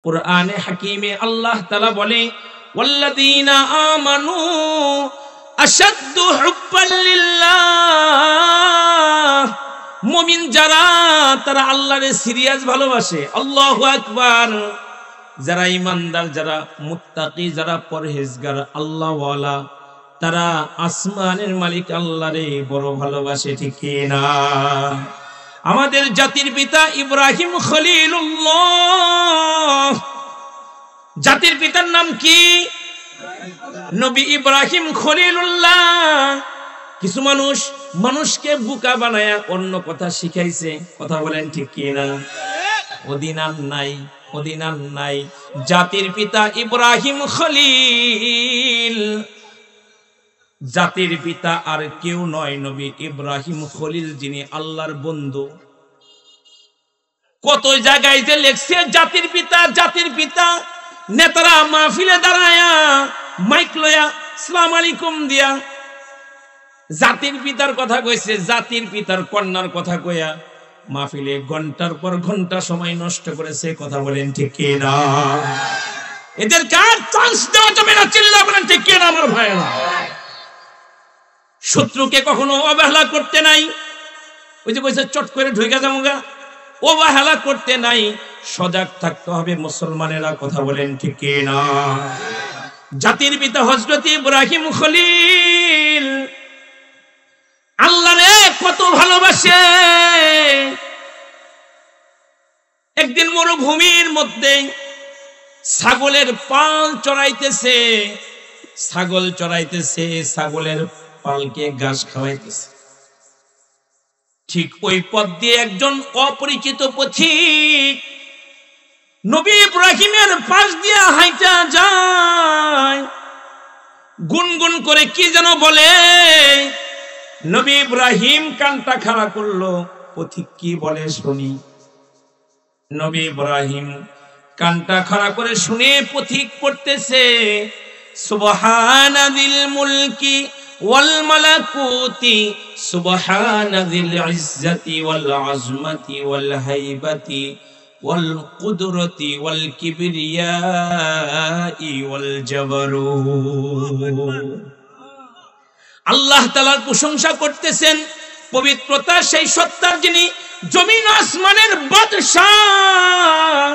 কুরআনে হাকিমে আল্লাহ তাআলা বলে ওয়াল্লাযীনা আমানু আশাদ্দু হুব্বান লিল্লাহ, মুমিন যারা তারা আল্লাহরে সিরিয়াস ভালোবাসে। আল্লাহু আকবার। যারা ঈমানদার, যারা মুত্তাকি, যারা পরহেজগার, আল্লাহওয়ালা, তারা আসমানের মালিক আল্লাহরে বড় ভালোবাসে, ঠিক কি না? আমাদের জাতির পিতা ইব্রাহিম খলিলুল্লাহ, জাতির পিতার নাম কি? নবী ইব্রাহিম খলিলুল্লাহ। কিছু মানুষকে বোকা বানায়া অন্য কথা শিখাইছে, কথা বলেন ঠিক কি না? ওদিন আর নাই। জাতির পিতা ইব্রাহিম খলিল, জাতির পিতা আর কেউ নয়, নবী ইব্রাহিম খলিল, যিনি আল্লাহর বন্ধু। কত জায়গায় যে লেখছে জাতির পিতা, জাতির পিতা। নেতারা মাহফিলে দাঁড়ায়া মাইক লয়া আসসালামু আলাইকুম দিয়া জাতির পিতার কথা কইছে, জাতির পিতার কন্যার কথা কইয়া মাহফিলে ঘন্টার পর ঘন্টা সময় নষ্ট করেছে, কথা বলেন ঠিক কি না? এদের কার চান্স দেওয়া যাবে না, চিল্লা বলেন ঠিক কি না আমার ভাইরা? শত্রুকে কখনো অবহেলা করতে নাই। ওই যে কইছে চট করে ঢুকে যামুগা, অবহেলা করতে নাই, সজাগ থাকতে হবে মুসলমানেরা, কথা বলেন ঠিক কি না? জাতির পিতা হযরত ইব্রাহিম খলিল আল্লাহরে কত ভালোবাসে। একদিন মরুভূমির মধ্যে ছাগলের পাল চড়াইতেছে, ছাগলের পালকে ঘাস খাওয়াইতেছে। ঠিক ওই পথ দিয়ে একজন অপরিচিত পথিক নবী ইব্রাহিমের পাশ দিয়ে হাইটা যায়, গুনগুন করে কি যেন বলে। নবী ইব্রাহিম কানটা খাড়া করলো, পথিক কি বলে শুনি। নবী ইব্রাহিম কানটা খাড়া করে শুনে পথিক পড়তেছে সুবহানাল মুলকি ওয়াল মালাকুতি সুবহানাল ইজ্জতি ওয়াল আজমতি ওয়াল হাইবাতি ওয়াল কুদরতি ওয়াল কিবরিয়াই ওয়াল জাবরুত। আল্লাহ তাআলার প্রশংসা করতেছেন, পবিত্রতা সেই সত্তার যিনি জমিন আসমানের বাদশাহ,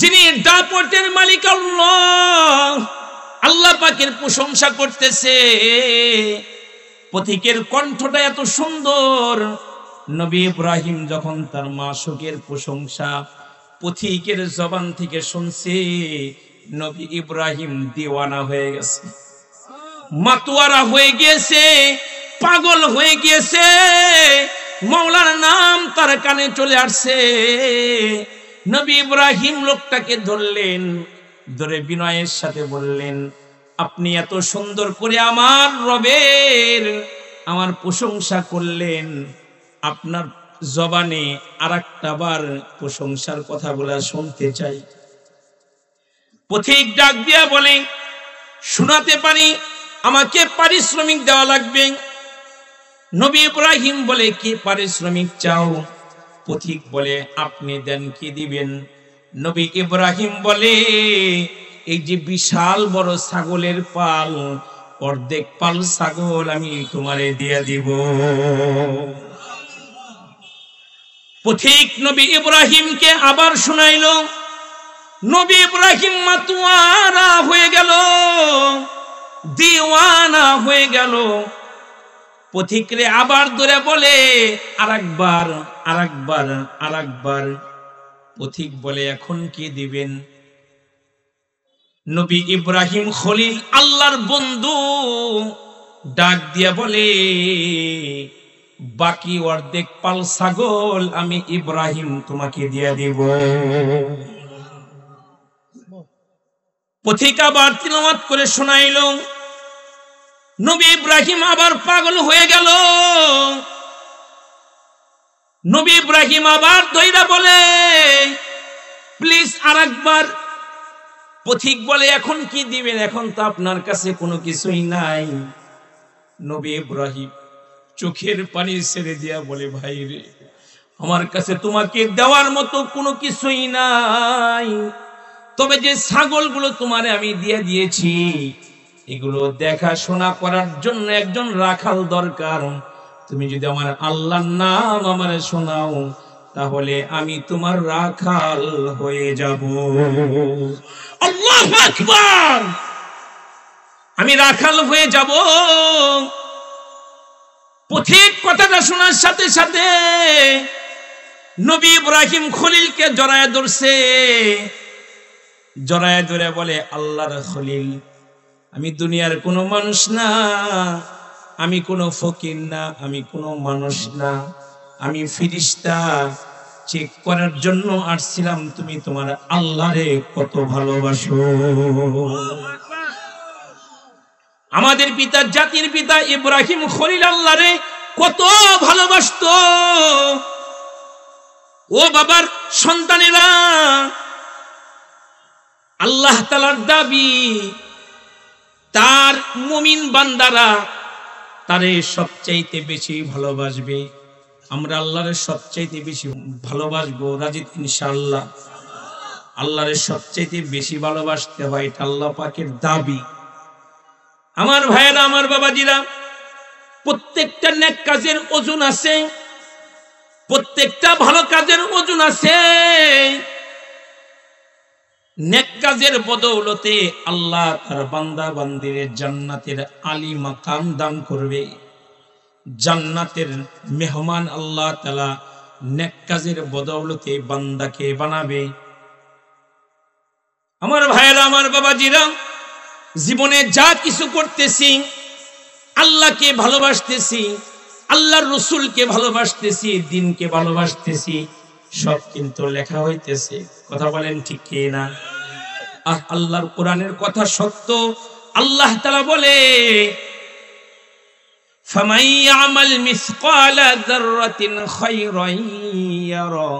যিনি দাপটের মালিক আল্লাহ। আল্লাহ পাকের প্রশংসা করতেছে। পথিকের কণ্ঠটা এত সুন্দর। নবী ইব্রাহিম যখন তার মাশূকের প্রশংসা পথিকের জবান থেকে শুনছে, নবী ইব্রাহিম দিওয়ানা হয়ে গেছে, মাতোয়ারা হয়ে গিয়েছে, পাগল হয়ে গিয়েছে। মাওলার নাম তার কানে চলে আসছে। নবী ইব্রাহিম লোকটাকে ধরলেন, ধরে বিনয়ের সাথে বললেন, আপনি এত সুন্দর করে আমার রবের আমার প্রশংসা করলেন, আপনার জবানে আরেকটা বার প্রশংসার কথা বলা শুনতে চাই। পথিক ডাক দিয়া বলে, শোনাতে পারি, আমাকে পারিশ্রমিক দেওয়া লাগবে। নবী ইব্রাহিম বলে, কি পারিশ্রমিক চাও? পথিক বলে, আপনি দেন, কি দিবেন? নবী ইব্রাহিম বলে, এই যে বিশাল বড় ছাগলের পাল, অর্ধেক পাল ছাগল আমি তোমারে দিয়ে দিব। পথিক নবী ইব্রাহিমকে আবার শুনাইল। নবী ইব্রাহিম মাতোয়ারা হয়ে গেল, দিওয়ানা হয়ে গেল। পথিকরে আবার ধরে বলে, আরেকবার। পথিক বলে, এখন কি দিবেন? নবী ইব্রাহিম খলিল আল্লাহর বন্ধু ডাক দিয়া বলে, বাকি অর্ধেক পাল ছাগল আমি ইব্রাহিম তোমাকে দিয়ে দিব। পথিক আবার তিলাওয়াত করে শোনাইল। নবী ইব্রাহিম আবার পাগল হয়ে গেল। নবী ইব্রাহিম আবার দইরা বলে, প্লিজ আরেকবার। পথিক বলে, এখন কি দিবেন? এখন তো আপনার কাছে কোনো কিছুই নাই। নবী ইব্রাহিম চোখের পানি ছেড়ে দিয়া বলে, ভাই রে, আমার কাছে তোমাকে দেওয়ার মতো কোনো কিছুই নাই। তবে যে ছাগলগুলো তোমারে আমি দিয়ে দিয়েছি এগুলো দেখাশোনা করার জন্য একজন রাখাল দরকার। তুমি যদি আমার আল্লাহর নাম আমারে শোনাও তাহলে আমি তোমার রাখাল হয়ে যাব। আল্লাহু আকবার, আমি রাখাল হয়ে যাব। পথিক কথাটা শোনার সাথে সাথে নবী ইব্রাহিম খলিলকে জড়ায় ধরছে, জড়ায় ধরে বলে, আল্লাহর খলিল, আমি দুনিয়ার কোনো মানুষ না, আমি কোনো ফকির না, আমি কোনো মানুষ না, আমি ফেরেশতা। চেক করার জন্য আসছিলাম তুমি তোমার আল্লাহরে কত ভালোবাসো। আমাদের পিতা, জাতির পিতা ইব্রাহিম খলিল আল্লাহরে কত ভালোবাসতো। ও বাবার সন্তানেরা, আল্লাহ তাআলার দাবি তার মুমিন বান্দারা তারে সবচাইতে বেশি ভালোবাসবে। আমরা আল্লাহরে সবচাইতে বেশি ভালোবাসবো, রাজি ইনশাআল্লাহ। আল্লাহরে সবচাইতে বেশি ভালোবাসতে হয়, এটা আল্লাহ পাকের দাবি। আমার ভাইয়েরা, আমার বাবাজিরা, প্রত্যেকটা নেক কাজের ওজন আছে, প্রত্যেকটা ভালো কাজের ওজন আছে। নেক কাজের বদৌলতে আল্লাহ তার বান্দা বান্দিদের জান্নাতের আলী মাকাম দান করবে। জান্নাতের মেহমান আল্লাহ তাআলা নেক কাজের বদৌলতে বান্দাকে বানাবে। আমার ভাইয়েরা, আমার বাবাজিরা, জীবনে যা কিছু করতেছি, আল্লাহকে ভালোবাসতেছি, আল্লাহর রসুলকে ভালোবাসতেছি, দিনকে ভালোবাসতেছি, সব কিন্তু লেখা হইতেছে। কথা বলেন ঠিক কি না? আল্লাহর কোরআনের কথা সত্য। আল্লাহ তাআলা বলে, ফামান ইয়ামাল মিসকালা যাররাতিন খায়রান ইয়ারা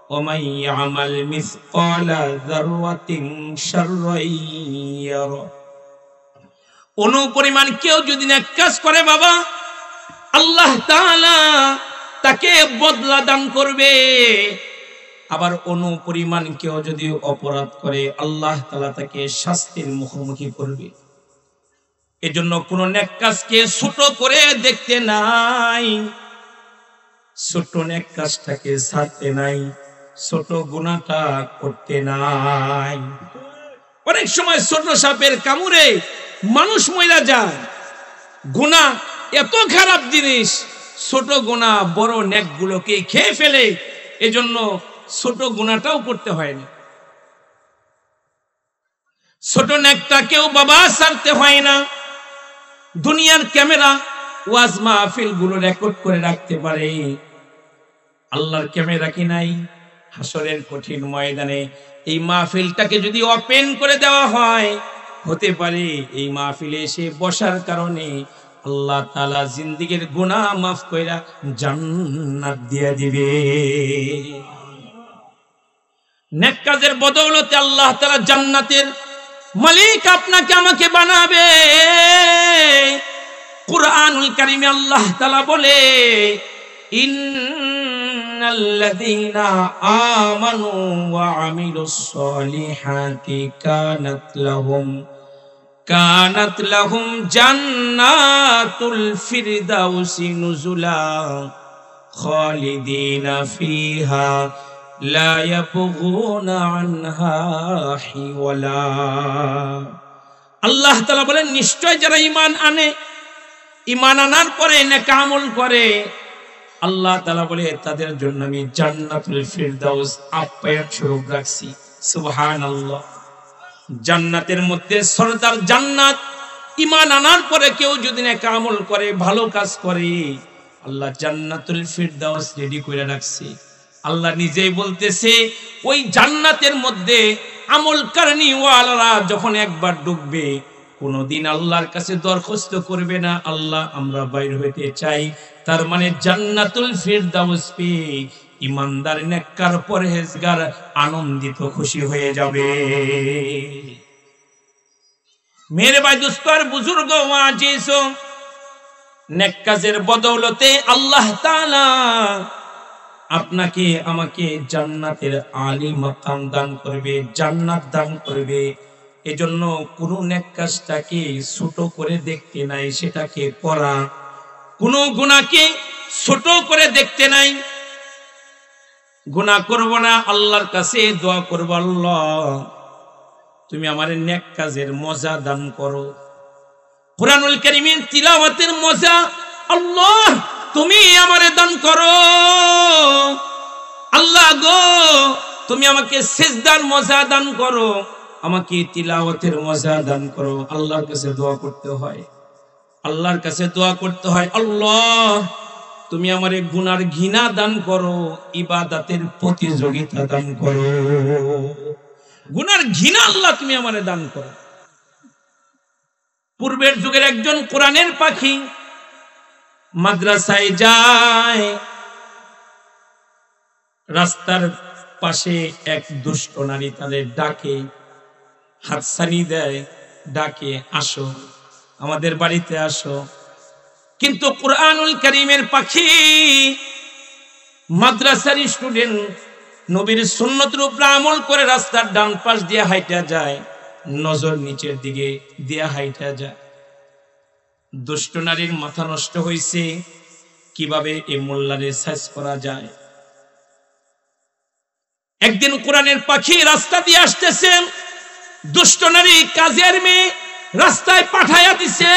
ওয়া মান ইয়ামাল মিসকালা যাররাতিন শাররান ইয়ারা। অনুপরিমাণ কেউ যদি নেক কাজ করে বাবা, আল্লাহ তাআলা তাকে বদলা দান করবে। আবার অনুপরিমাণ কেউ যদি অপরাধ করে আল্লাহ তাআলা তাকে শাস্তির মুখোমুখি করবে। এজন্য কোন নেক কাজকে ছোট করে দেখতে নাই, ছোট নেক কাজটাকে ছাড়তে নাই, ছোট গুনাহটা করতে নাই। অনেক সময় ছোট সাপের কামড়ে মানুষ মরে যায়। গুনাহ এত খারাপ জিনিস, ছোট গুনাহ বড় নেকগুলোকে খেয়ে ফেলে। এজন্য ছোট গুনাহটাও করতে হয় না, ছোট নেকটাকেও বাবা ছাড়তে হয় না। দুনিয়ার ক্যামেরা ওয়াজ মাহফিল গুলো রেকর্ড করে রাখতে পারে, আল্লাহর ক্যামেরা কি নাই? হাসরের কঠিন ময়দানে এই মাহফিলটাকে যদি ওপেন করে দেওয়া হয়, হতে পারে এই মাহফিলে এসে বসার কারণে আল্লাহ তাআলা জিন্দেগীর গুনাহ মাফ কইরা জান্নাত দিয়ে দিবে। নেক কাজের বদৌলতে আল্লাহ তাআলা জান্নাতের মালিক আপনাকে আমাকে বানাবে। কুরআনুল কারীমে আল্লাহ তাআলা বলে, ইন্নাল্লাযীনা আমানু ওয়া আমিলুস সলিহাতি কানাত লাহুম জান্নাতুল ফিরদাউসি নুজুলা খালিদিনা ফিহা লা ইয়াবগুনা আনহা হিওয়ালা। আল্লাহ তাআলা বলেন, নিশ্চয় যারা ঈমান আনে, ঈমান আনার পরে নেক আমল করে, আল্লাহ তাআলা বলে তাদের জন্য আমি জান্নাতুল ফিরদাউস আপ্যায়ন স্বরূপ রাখছি। সুবহানাল্লাহ। জান্নাতের মধ্যে সরদার জান্নাত। ঈমান আনার পরে কেউ যদি নেক আমল করে, ভালো কাজ করে, আল্লাহ জান্নাতুল ফিরদাউস রেডি করে রাখছে। আল্লাহ নিজেই বলতেছে, ওই জান্নাতের মধ্যে আমল কারণী ওয়ালারা যখন একবার ঢুকবে, কোনদিন আল্লাহর কাছে দরখাস্ত করবে না, আল্লাহ আমরা বাইর হইতে চাই। তার মানে জান্নাতুল ফিরদাউস পেয়ে ইমানদার নেককার পরহেজগার আনন্দিত খুশি হয়ে যাবে। মেরে ভাই দোস্তর বুজুর্গ ওয়াজিজ, নেক কাজের বদৌলতে আল্লাহ তাআলা আপনাকে আমাকে জান্নাতের আলী মাকাম দান করবে, জান্নাত দান করবে। এজন্য কোনো নেক কাজটাকে ছোট করে দেখতে নাই, সেটাকে করা। কোনো গুনাহকে ছোট করে দেখতে নাই। গুনাহ করব না, আল্লাহর কাছে দোয়া করব, আল্লাহ তুমি আমার নেক কাজের মজা দান করো। কুরআনুল কারীমের তিলাওয়াতের মজা আল্লাহ তুমি আমারে দান করো। আল্লাহ গো তুমি আমাকে সিজদার মজা দান করো, আমাকে তিলাওয়াতের মজা দান করো। আল্লাহর কাছে দোয়া করতে হয়, আল্লাহর কাছে দোয়া করতে হয়, আল্লাহ তুমি আমারে গুনার ঘৃণা দান করো, ইবাদতের প্রতিযোগিতা দান করো। গুনার ঘৃণা আল্লাহ তুমি আমারে দান করো। পূর্বের যুগের একজন কোরআনের পাখি মাদ্রাসায় যায়, রাস্তার পাশে এক দুষ্ট নারী তাদের ডাকে, হাতছানি দেয়, ডাকে আসো আমাদের বাড়িতে আসো। কিন্তু কুরআনুল কারীমের পাখি মাদ্রাসার স্টুডেন্ট নবীর সুন্নতের উপর আমল করে রাস্তার ডান পাশ দিয়ে হাইটা যায়, নজর নিচের দিকে দিয়ে হাইটা যায়। দুষ্ট নারীর মাথা নষ্ট হয়েছে, কিভাবে এই মোল্লারে সাইজ করা যায়। একদিন কোরআনের পাখি রাস্তা দিয়ে আসতেছে, দুষ্ট নারী কাজের মেয়ে রাস্তায় পাঠাইয়া দিছে,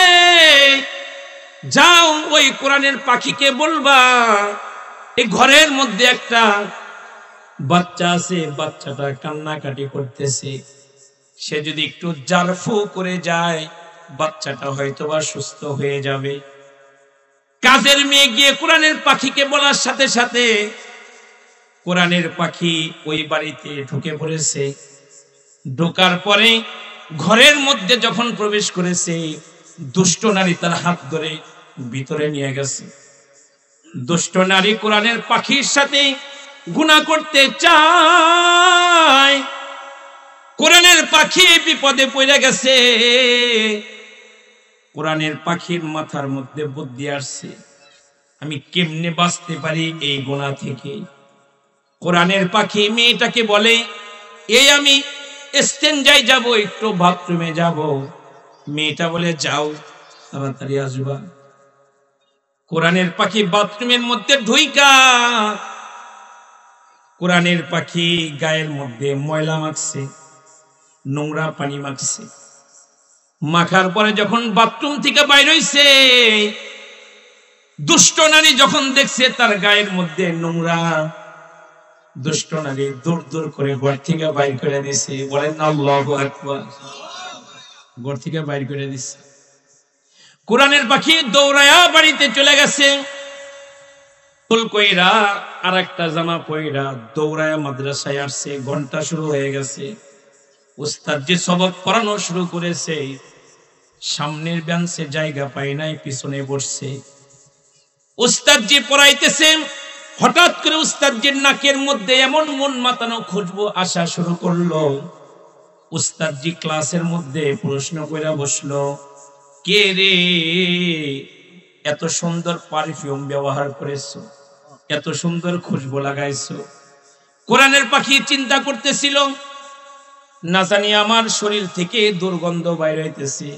যাও ওই কোরআনের পাখিকে বলবা এই ঘরের মধ্যে একটা বাচ্চা আছে, বাচ্চাটা কান্নাকাটি করতেছে, সে যদি একটু জারফু করে যায় বাচ্চাটা হয়তোবা সুস্থ হয়ে যাবে। কাজের মেয়ে গিয়ে কোরআনের পাখিকে বলার সাথে সাথে কোরআনের পাখি ওই বাড়িতে ঢুকে পড়েছে। ঢোকার পরে ঘরের মধ্যে যখন প্রবেশ করেছে, দুষ্ট নারী তার হাত ধরে ভিতরে নিয়ে গেছে। দুষ্ট নারী কোরআনের পাখির সাথে গুনাহ করতে চায়, কোরআনের পাখি বিপদে পড়ে গেছে। কোরআনের পাখির মাথার মধ্যে বুদ্ধি আসছে, আমি কেমনে বাঁচতে পারি এই গুনাহ থেকে। কোরআনের পাখি মেয়েটাকে বলে, এই আমি স্টেঞ্জায় যাব, একটু বাথরুমে যাব। মেয়েটা বলে যাও, তাড়াতাড়ি আসবা। কোরআনের পাখি বাথরুমের মধ্যে ঢুইকা কোরআনের পাখি গায়ের মধ্যে ময়লা মাখছে, নোংরা পানি মাখছে। মাখার পরে যখন বাথরুম থেকে বাইর হইছে, দুষ্ট নারী যখন দেখছে তার গায়ের মধ্যে নোংরা, দুষ্ট নারী দূর দূর করে ঘর থেকে বাইর করে দিছে। বলেন আল্লাহু আকবার। ঘর থেকে বাইর করে দিছে। কোরআনের পাখি দৌড়ায়া বাড়িতে চলে গেছে, ফুল কইরা আর একটা জামা পইরা দৌড়ায়া মাদ্রাসায় আসছে। ঘন্টা শুরু হয়ে গেছে, উস্তাদ যে সবক পড়ানো শুরু করেছে, সামনের বেঞ্চে জায়গা পায় নাই, পিছনে বসছে। উস্তাদ যে পড়াইতেছে, হঠাৎ করে উস্তাদজির নাকের মধ্যে এমন মন মাতানো খুশবু আসা শুরু করলো। উস্তাদজি ক্লাসের মধ্যে প্রশ্ন কইরা বসলো, কে রে এত সুন্দর পারফিউম ব্যবহার করেছো, এত সুন্দর খুশবু লাগাইছো? কোরআনের পাখি চিন্তা করতেছিল, না জানি আমার শরীর থেকে দুর্গন্ধ বাইর হইতেছে।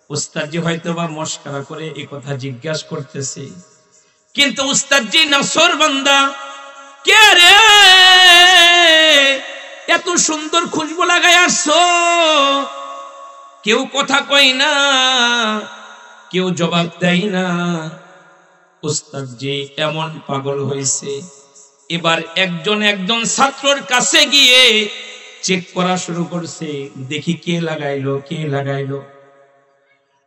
উস্তাদজি হয়তোবা মস্করা করে এই কথা জিজ্ঞাসা করতেছে, কিন্তু উস্তাদজি নাসর বান্দা, কে রে এত সুন্দর খুশবু লাগাই আসছো? কেউ কথা কয় না, কেউ জবাব দেয় না। উস্তাদজি এমন পাগল হয়েছে, এবার একজন একজন ছাত্রর কাছে গিয়ে চেক করা শুরু করছে, দেখি কে লাগাইলো, কে লাগাইলো।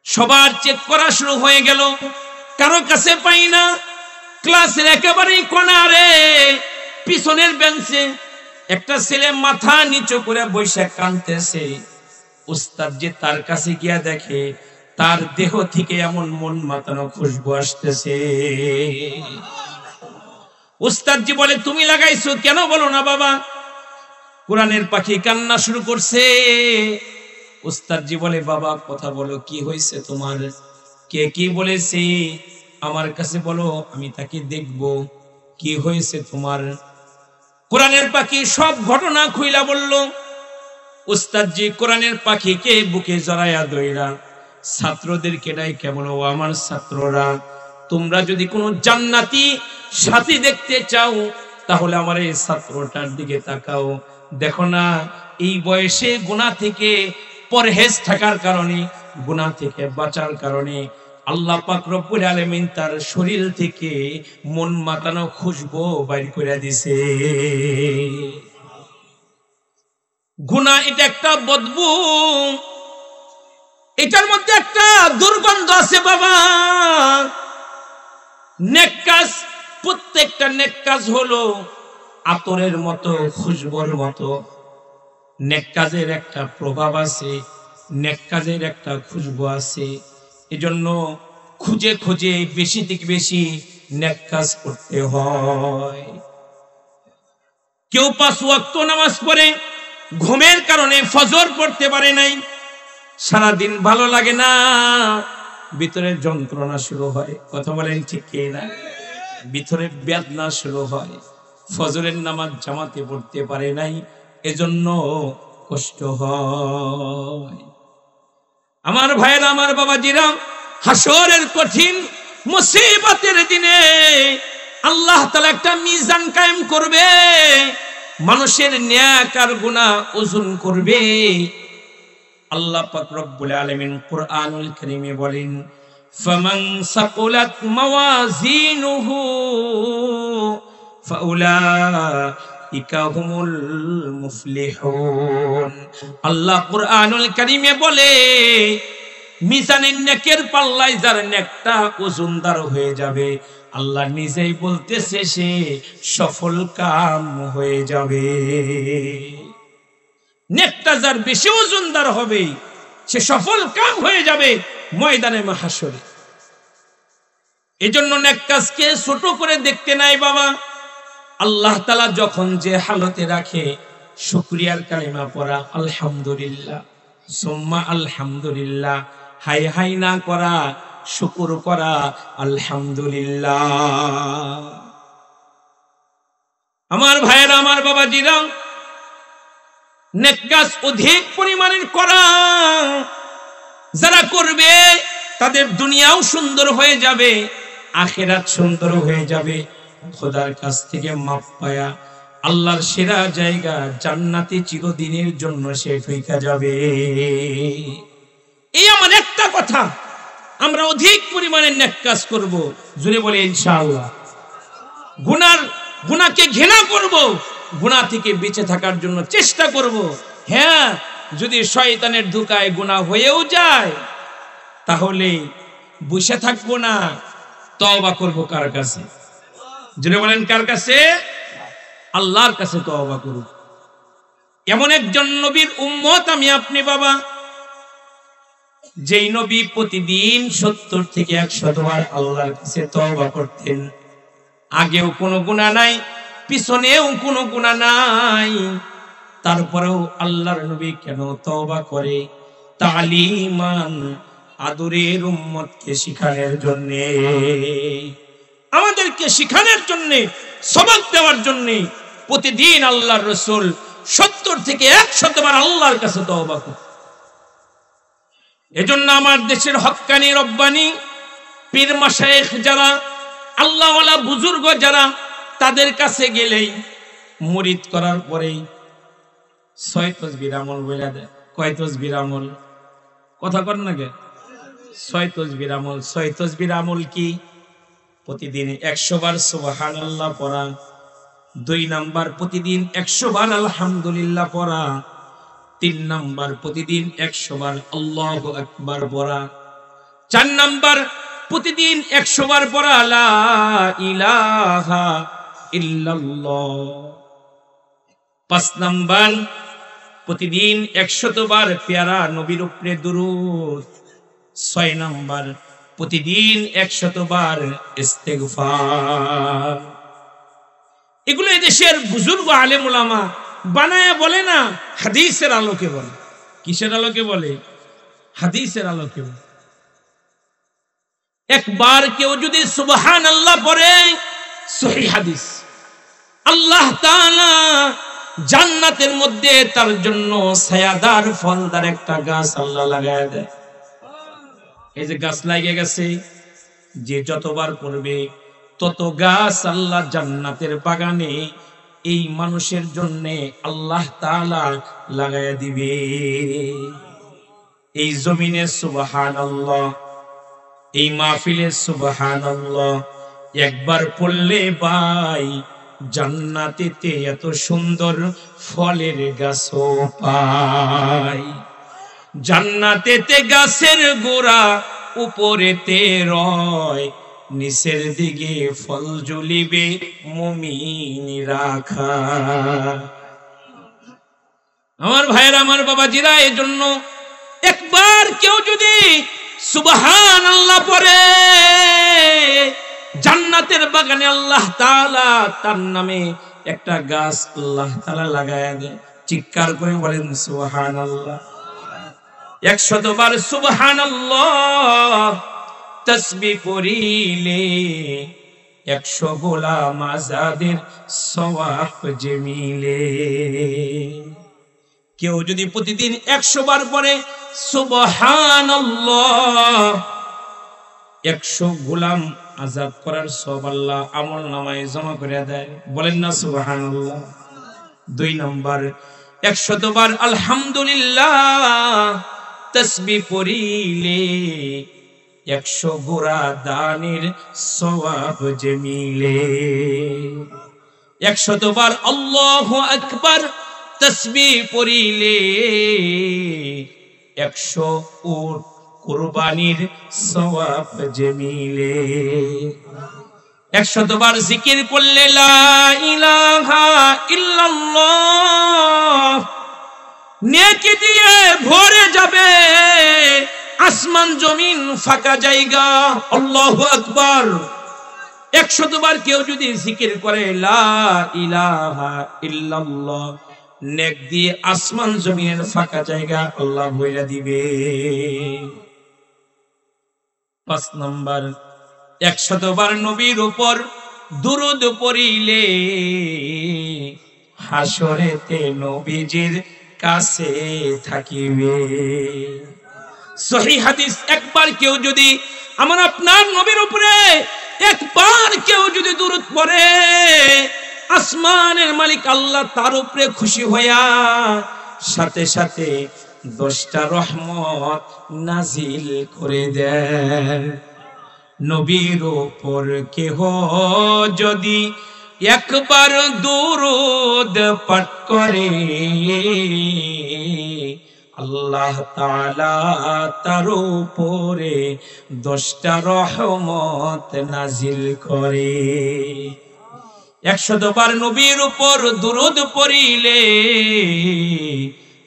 সবার চেক করা শুরু হয়ে গেল, কারো কাছে পাই না। ক্লাসের একেবারেই কোণারে পিছনের বেঞ্চে একটা ছেলে মাথা নিচু করে বসে কাঁদতেছে। উস্তাদ যে তার কাছে গিয়া দেখে তার দেহ থেকে এমন মন মাতানো খুশবু আসতেছে। উস্তাদ জি বলে, তুমি লাগাইছো কেন বলো না বাবা? কোরআনের পাখি কান্না শুরু করছে। উস্তাদ জি বলে, বাবা কথা বলো, কি হয়েছে তোমার? কে কি বলেছে আমার কাছে বলো, আমি তাকে দেখবো। কি হয়েছে তোমার? কোরআনের পাখি সব ঘটনা খুইলা বলল। উস্তাদজি কোরআনের পাখিকে বুকে জড়াইয়া ধইরা ছাত্রদেরকে নাই কেমন, ও আমার ছাত্ররা, তোমরা যদি কোনো জান্নাতি সাথী দেখতে চাও তাহলে আমার এই ছাত্রটার দিকে তাকাও। দেখো না, এই বয়সে গুনাহ থেকে পরহেজ থাকার কারণে, গুনাহ থেকে বাঁচার কারণে আল্লাহ পাক রব্বুল আলামিন তার শরীর থেকে মন মাতানো খুশবু বাইর করে দিছে। গুনাহ এটা একটা বদবু, এটার মধ্যে একটা দুর্গন্ধ আছে বাবা। নেক কাজ, প্রত্যেকটা নেক কাজ হলো আতরের মতো, খুশবুর মতো। নেক কাজের একটা প্রভাব আছে, নেক কাজের একটা খুশবু আছে। এজন্য খুঁজে খুঁজে বেশি থেকে বেশি নেক কাজ করতে হয়। কেউ 5 ওয়াক্ত নামাজ পড়ে, ঘুমের কারণে ফজর পড়তে পারে নাই, সারাদিন ভালো লাগে না, ভিতরে যন্ত্রণা শুরু হয়। কথা বলেন ঠিক কি না? ভিতরে বেদনা শুরু হয়, ফজরের নামাজ জামাতে পড়তে পারে নাই, এজন্য কষ্ট হয়। আমার ভাইয়েরা, আমার বাবাজিরা, হাসরের কঠিন মুসিবতের দিনে আল্লাহ তাআলা একটা মিজান কায়েম করবে, মানুষের নেক আর গুনাহ ওজন করবে। আল্লাহ পাক রব্বুল আলামিন কুরআনুল কারীমে বলেন, ফামান সাকুলাত মাওয়াজিনুহু ফাউলাইকা হুমুল মুফলিহুন। আল্লাহ কুরআনুল কারীমে বলে, মিজানের নেকের পাল্লায় যার নেকটা ওজনদার হয়ে যাবে, আল্লাহ নিজেই বলতেছে সে সফল কাম হয়ে যাবে। নেকটা যার বেশি ওজনদার হবে সে সফল কাম হয়ে যাবে ময়দানে মাহশরে। এজন্য নেক কাজকে ছোট করে দেখতে নাই বাবা। আল্লাহ তাআলা যখন যে হালতে রাখে, শুকরিয়ার কালিমা পড়া, আলহামদুলিল্লাহ, সুম্মা আলহামদুলিল্লাহ, হাই হাই না করা, শুকর করা, আলহামদুলিল্লাহ। আমার ভাইয়েরা, আমার বাবাজিরা, নেক কাজ অধিক পরিমাণের করা যারা করবে তাদের দুনিয়াও সুন্দর হয়ে যাবে, আখিরাত সুন্দর হয়ে যাবে। খোদার কাছ থেকে মাপ পায়া আল্লাহর সেরা জায়গা জান্নাতে চিরদিনের জন্য সে ঢুইকা যাবে। এই আমার একটা কথা, আমরা অধিক পরিমাণে নেক কাজ করব, জোরে বলে ইনশাআল্লাহ। গুনাহকে ঘৃণা করব, গুনাহ থেকে বেঁচে থাকার জন্য চেষ্টা করব। হ্যাঁ, যদি শয়তানের ধোঁকায় গুনাহ হয়েও যায় তাহলে বসে থাকবো না, তওবা করব। কার কাছে? জোরে বলেন কার কাছে? আল্লাহর কাছে তওবা করব। এমন একজন নবীর উম্মত আমি আপনি বাবা, যেই নবী প্রতিদিন 70 থেকে 100 বার আল্লাহর কাছে তওবা করতেন। আগেও কোনো গুনাহ নাই, পিছনেও কোনো গুনাহ নাই, তারপরেও আল্লাহর নবী কেন তওবা করে? তালিমান, আদরের উম্মতকে শিখানোর জন্য, আমাদেরকে শিখানোর জন্য, সবক দেওয়ার জন্য প্রতিদিন আল্লাহর রাসূল 70 থেকে 100 বার আল্লাহর কাছে তওবা করে। এজন্য আমার দেশের হক্কানি রব্বানি পীর মাশায়েখ যারা, আল্লাহওয়ালা বুজুর্গ যারা, তাদের কাছে গেলেই মুরিদ করার পরেই 6 তাসবিহ আমল বলে দেয়। কয় তাসবিহ আমল? কথা কর না কে? 6 তাসবিহ আমল। 6 তাসবিহ আমল কি? প্রতিদিন 100 বার সুবহানাল্লাহ পড়া, 2 নাম্বার প্রতিদিন 100 বার আলহামদুলিল্লাহ পড়া, 3 নাম্বার প্রতিদিন 100 বার আল্লাহু আকবার পড়া, 4 নাম্বার প্রতিদিন 100 বার পড়া লা ইলাহা ইল্লাল্লাহ, 5 নাম্বার প্রতিদিন 100 বার পেয়ারা নবীর উপরে দুরূদ, 6 নাম্বার প্রতিদিন 100 বার ইস্তেগফার। এগুলো এদেশের বুজুর্গ আলেম ওলামা বানায়া বলে না, হাদিসের আলোকে বলে। কিসের আলোকে বলে? হাদিসের আলোকে বলে। একবার কেউ যদি সুবহানাল্লাহ পড়ে সহিহ হাদিস, আল্লাহ তাআলা জান্নাতের মধ্যে তার জন্য ছায়াদার ফলদার একটা গাছ আল্লাহ লাগায় দেয়। এই যে গাছ লাগিয়ে গেছে, যে যতবার পড়বে তত গাছ আল্লাহ জান্নাতের বাগানে এই মানুষের জন্য আল্লাহ তাআলা লাগায় দিবে। এই জমিনে সুবহানাল্লাহ, এই মাহফিলে সুবহানাল্লাহ একবার পড়লে ভাই জান্নাতেতে এত সুন্দর ফলের গাছও পাই। জান্নাতেতে গাছের গোড়া উপরেতে রয়, নিচের দিকে ফল ঝুলিবে মুমিনরা খায়। আমার ভাইরা, আমার বাবাজিরা, এজন্য একবার কেউ যদি সুবহানাল্লাহ পড়ে, জান্নাতের বাগানে আল্লাহ তাআলা তার নামে একটা গাছ আল্লাহ তাআলা লাগায় দেয়। চিৎকার করে বলেন সুবহানাল্লাহ। 100 বার সুবহানাল্লাহ তাসবিহ পড়িলে 100 গোলাম আজাদের সওয়াব যে মিলে। কেউ যদি প্রতিদিন 100 বার পড়ে সুবহানাল্লাহ, 100 গোলাম আজাদ করার সওয়াব আল্লাহ আমল নামায় জমা করে দেয়। বলেন না সুবহানাল্লাহ। 2 নম্বর, 100 বার আলহামদুলিল্লাহ তাসবিহ পড়িলে 100 গোরা দানের সওয়াব যে মিলে। 100 বার আল্লাহু আকবার তাসবিহ পড়িলে 100 উট কুরবানির সওয়াব যে মিলে। 100 বার জিকির করলে লা ইলাহা ইল্লাল্লাহ নেকি দিয়ে ভরে যাবে আসমান জমিন ফাঁকা জায়গা। আল্লাহু আকবার। 100 বার কেউ যদি জিকির করে লা ইলাহা ইল্লাল্লাহ, নেক দিয়ে আসমান জমিনের ফাঁকা জায়গা আল্লাহ ভরে দিবে। 5 নম্বর, 100 বার নবীর উপর দুরূদ পড়িলে হাসরেতে নবীজির কাছে থাকিবে। সহিহ হাদিস। একবার কেউ যদি আমার আপনার নবীর উপরে একবার কেউ যদি দুরূদ পড়ে, আসমানের মালিক আল্লাহ তার উপরে খুশি হইয়া সাথে সাথে 10টা রহমত নাজিল করে দেন। নবীর উপর কেহ যদি একবার দুরূদ পাঠ করে, আল্লাহ তাআলা তার উপরে 10টা রহমত নাজিল করে। 100 বার নবীর উপর দুরূদ পড়িলে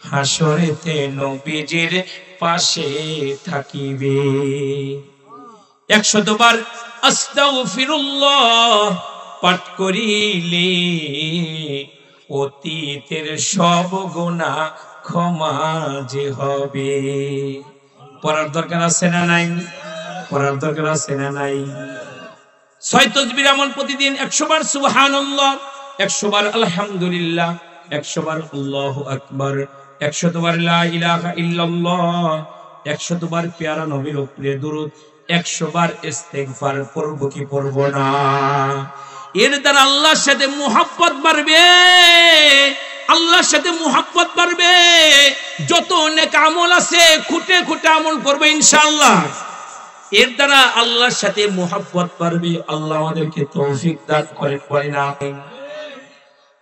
হাসরেতে নবীজির পাশে থাকিবে। 100 বার আস্তাগফিরুল্লাহ পাঠ করিলে অতীতের সব গুনাহ ক্ষমা যে হবে। পড়ার দরকার আছে না নাই? পড়ার দরকার আছে না নাই? 6 তাসবিহ আমল প্রতিদিন 100 বার সুবহানাল্লাহ, 100 বার আলহামদুলিল্লাহ, 100 বার আল্লাহু আকবার, 100 বার লা ইলাহা ইল্লাল্লাহ, 100 বার পেয়ারা নবীর উপরে দুরূদ, 100 বার ইস্তিগফার পড়ব কি পড়ব না? এর দ্বারা আল্লাহর সাথে মুহাব্বত বাড়বে, আল্লাহর সাথে মুহাব্বত বাড়বে। যত নেক আমল আছে খুঁটে খুঁটে আমল করবে ইনশাআল্লাহ। এর দ্বারা আল্লাহর সাথে মুহাব্বত বাড়বে। আল্লাহ আমাদেরকে তৌফিক দান করেন। বলেন আমিন।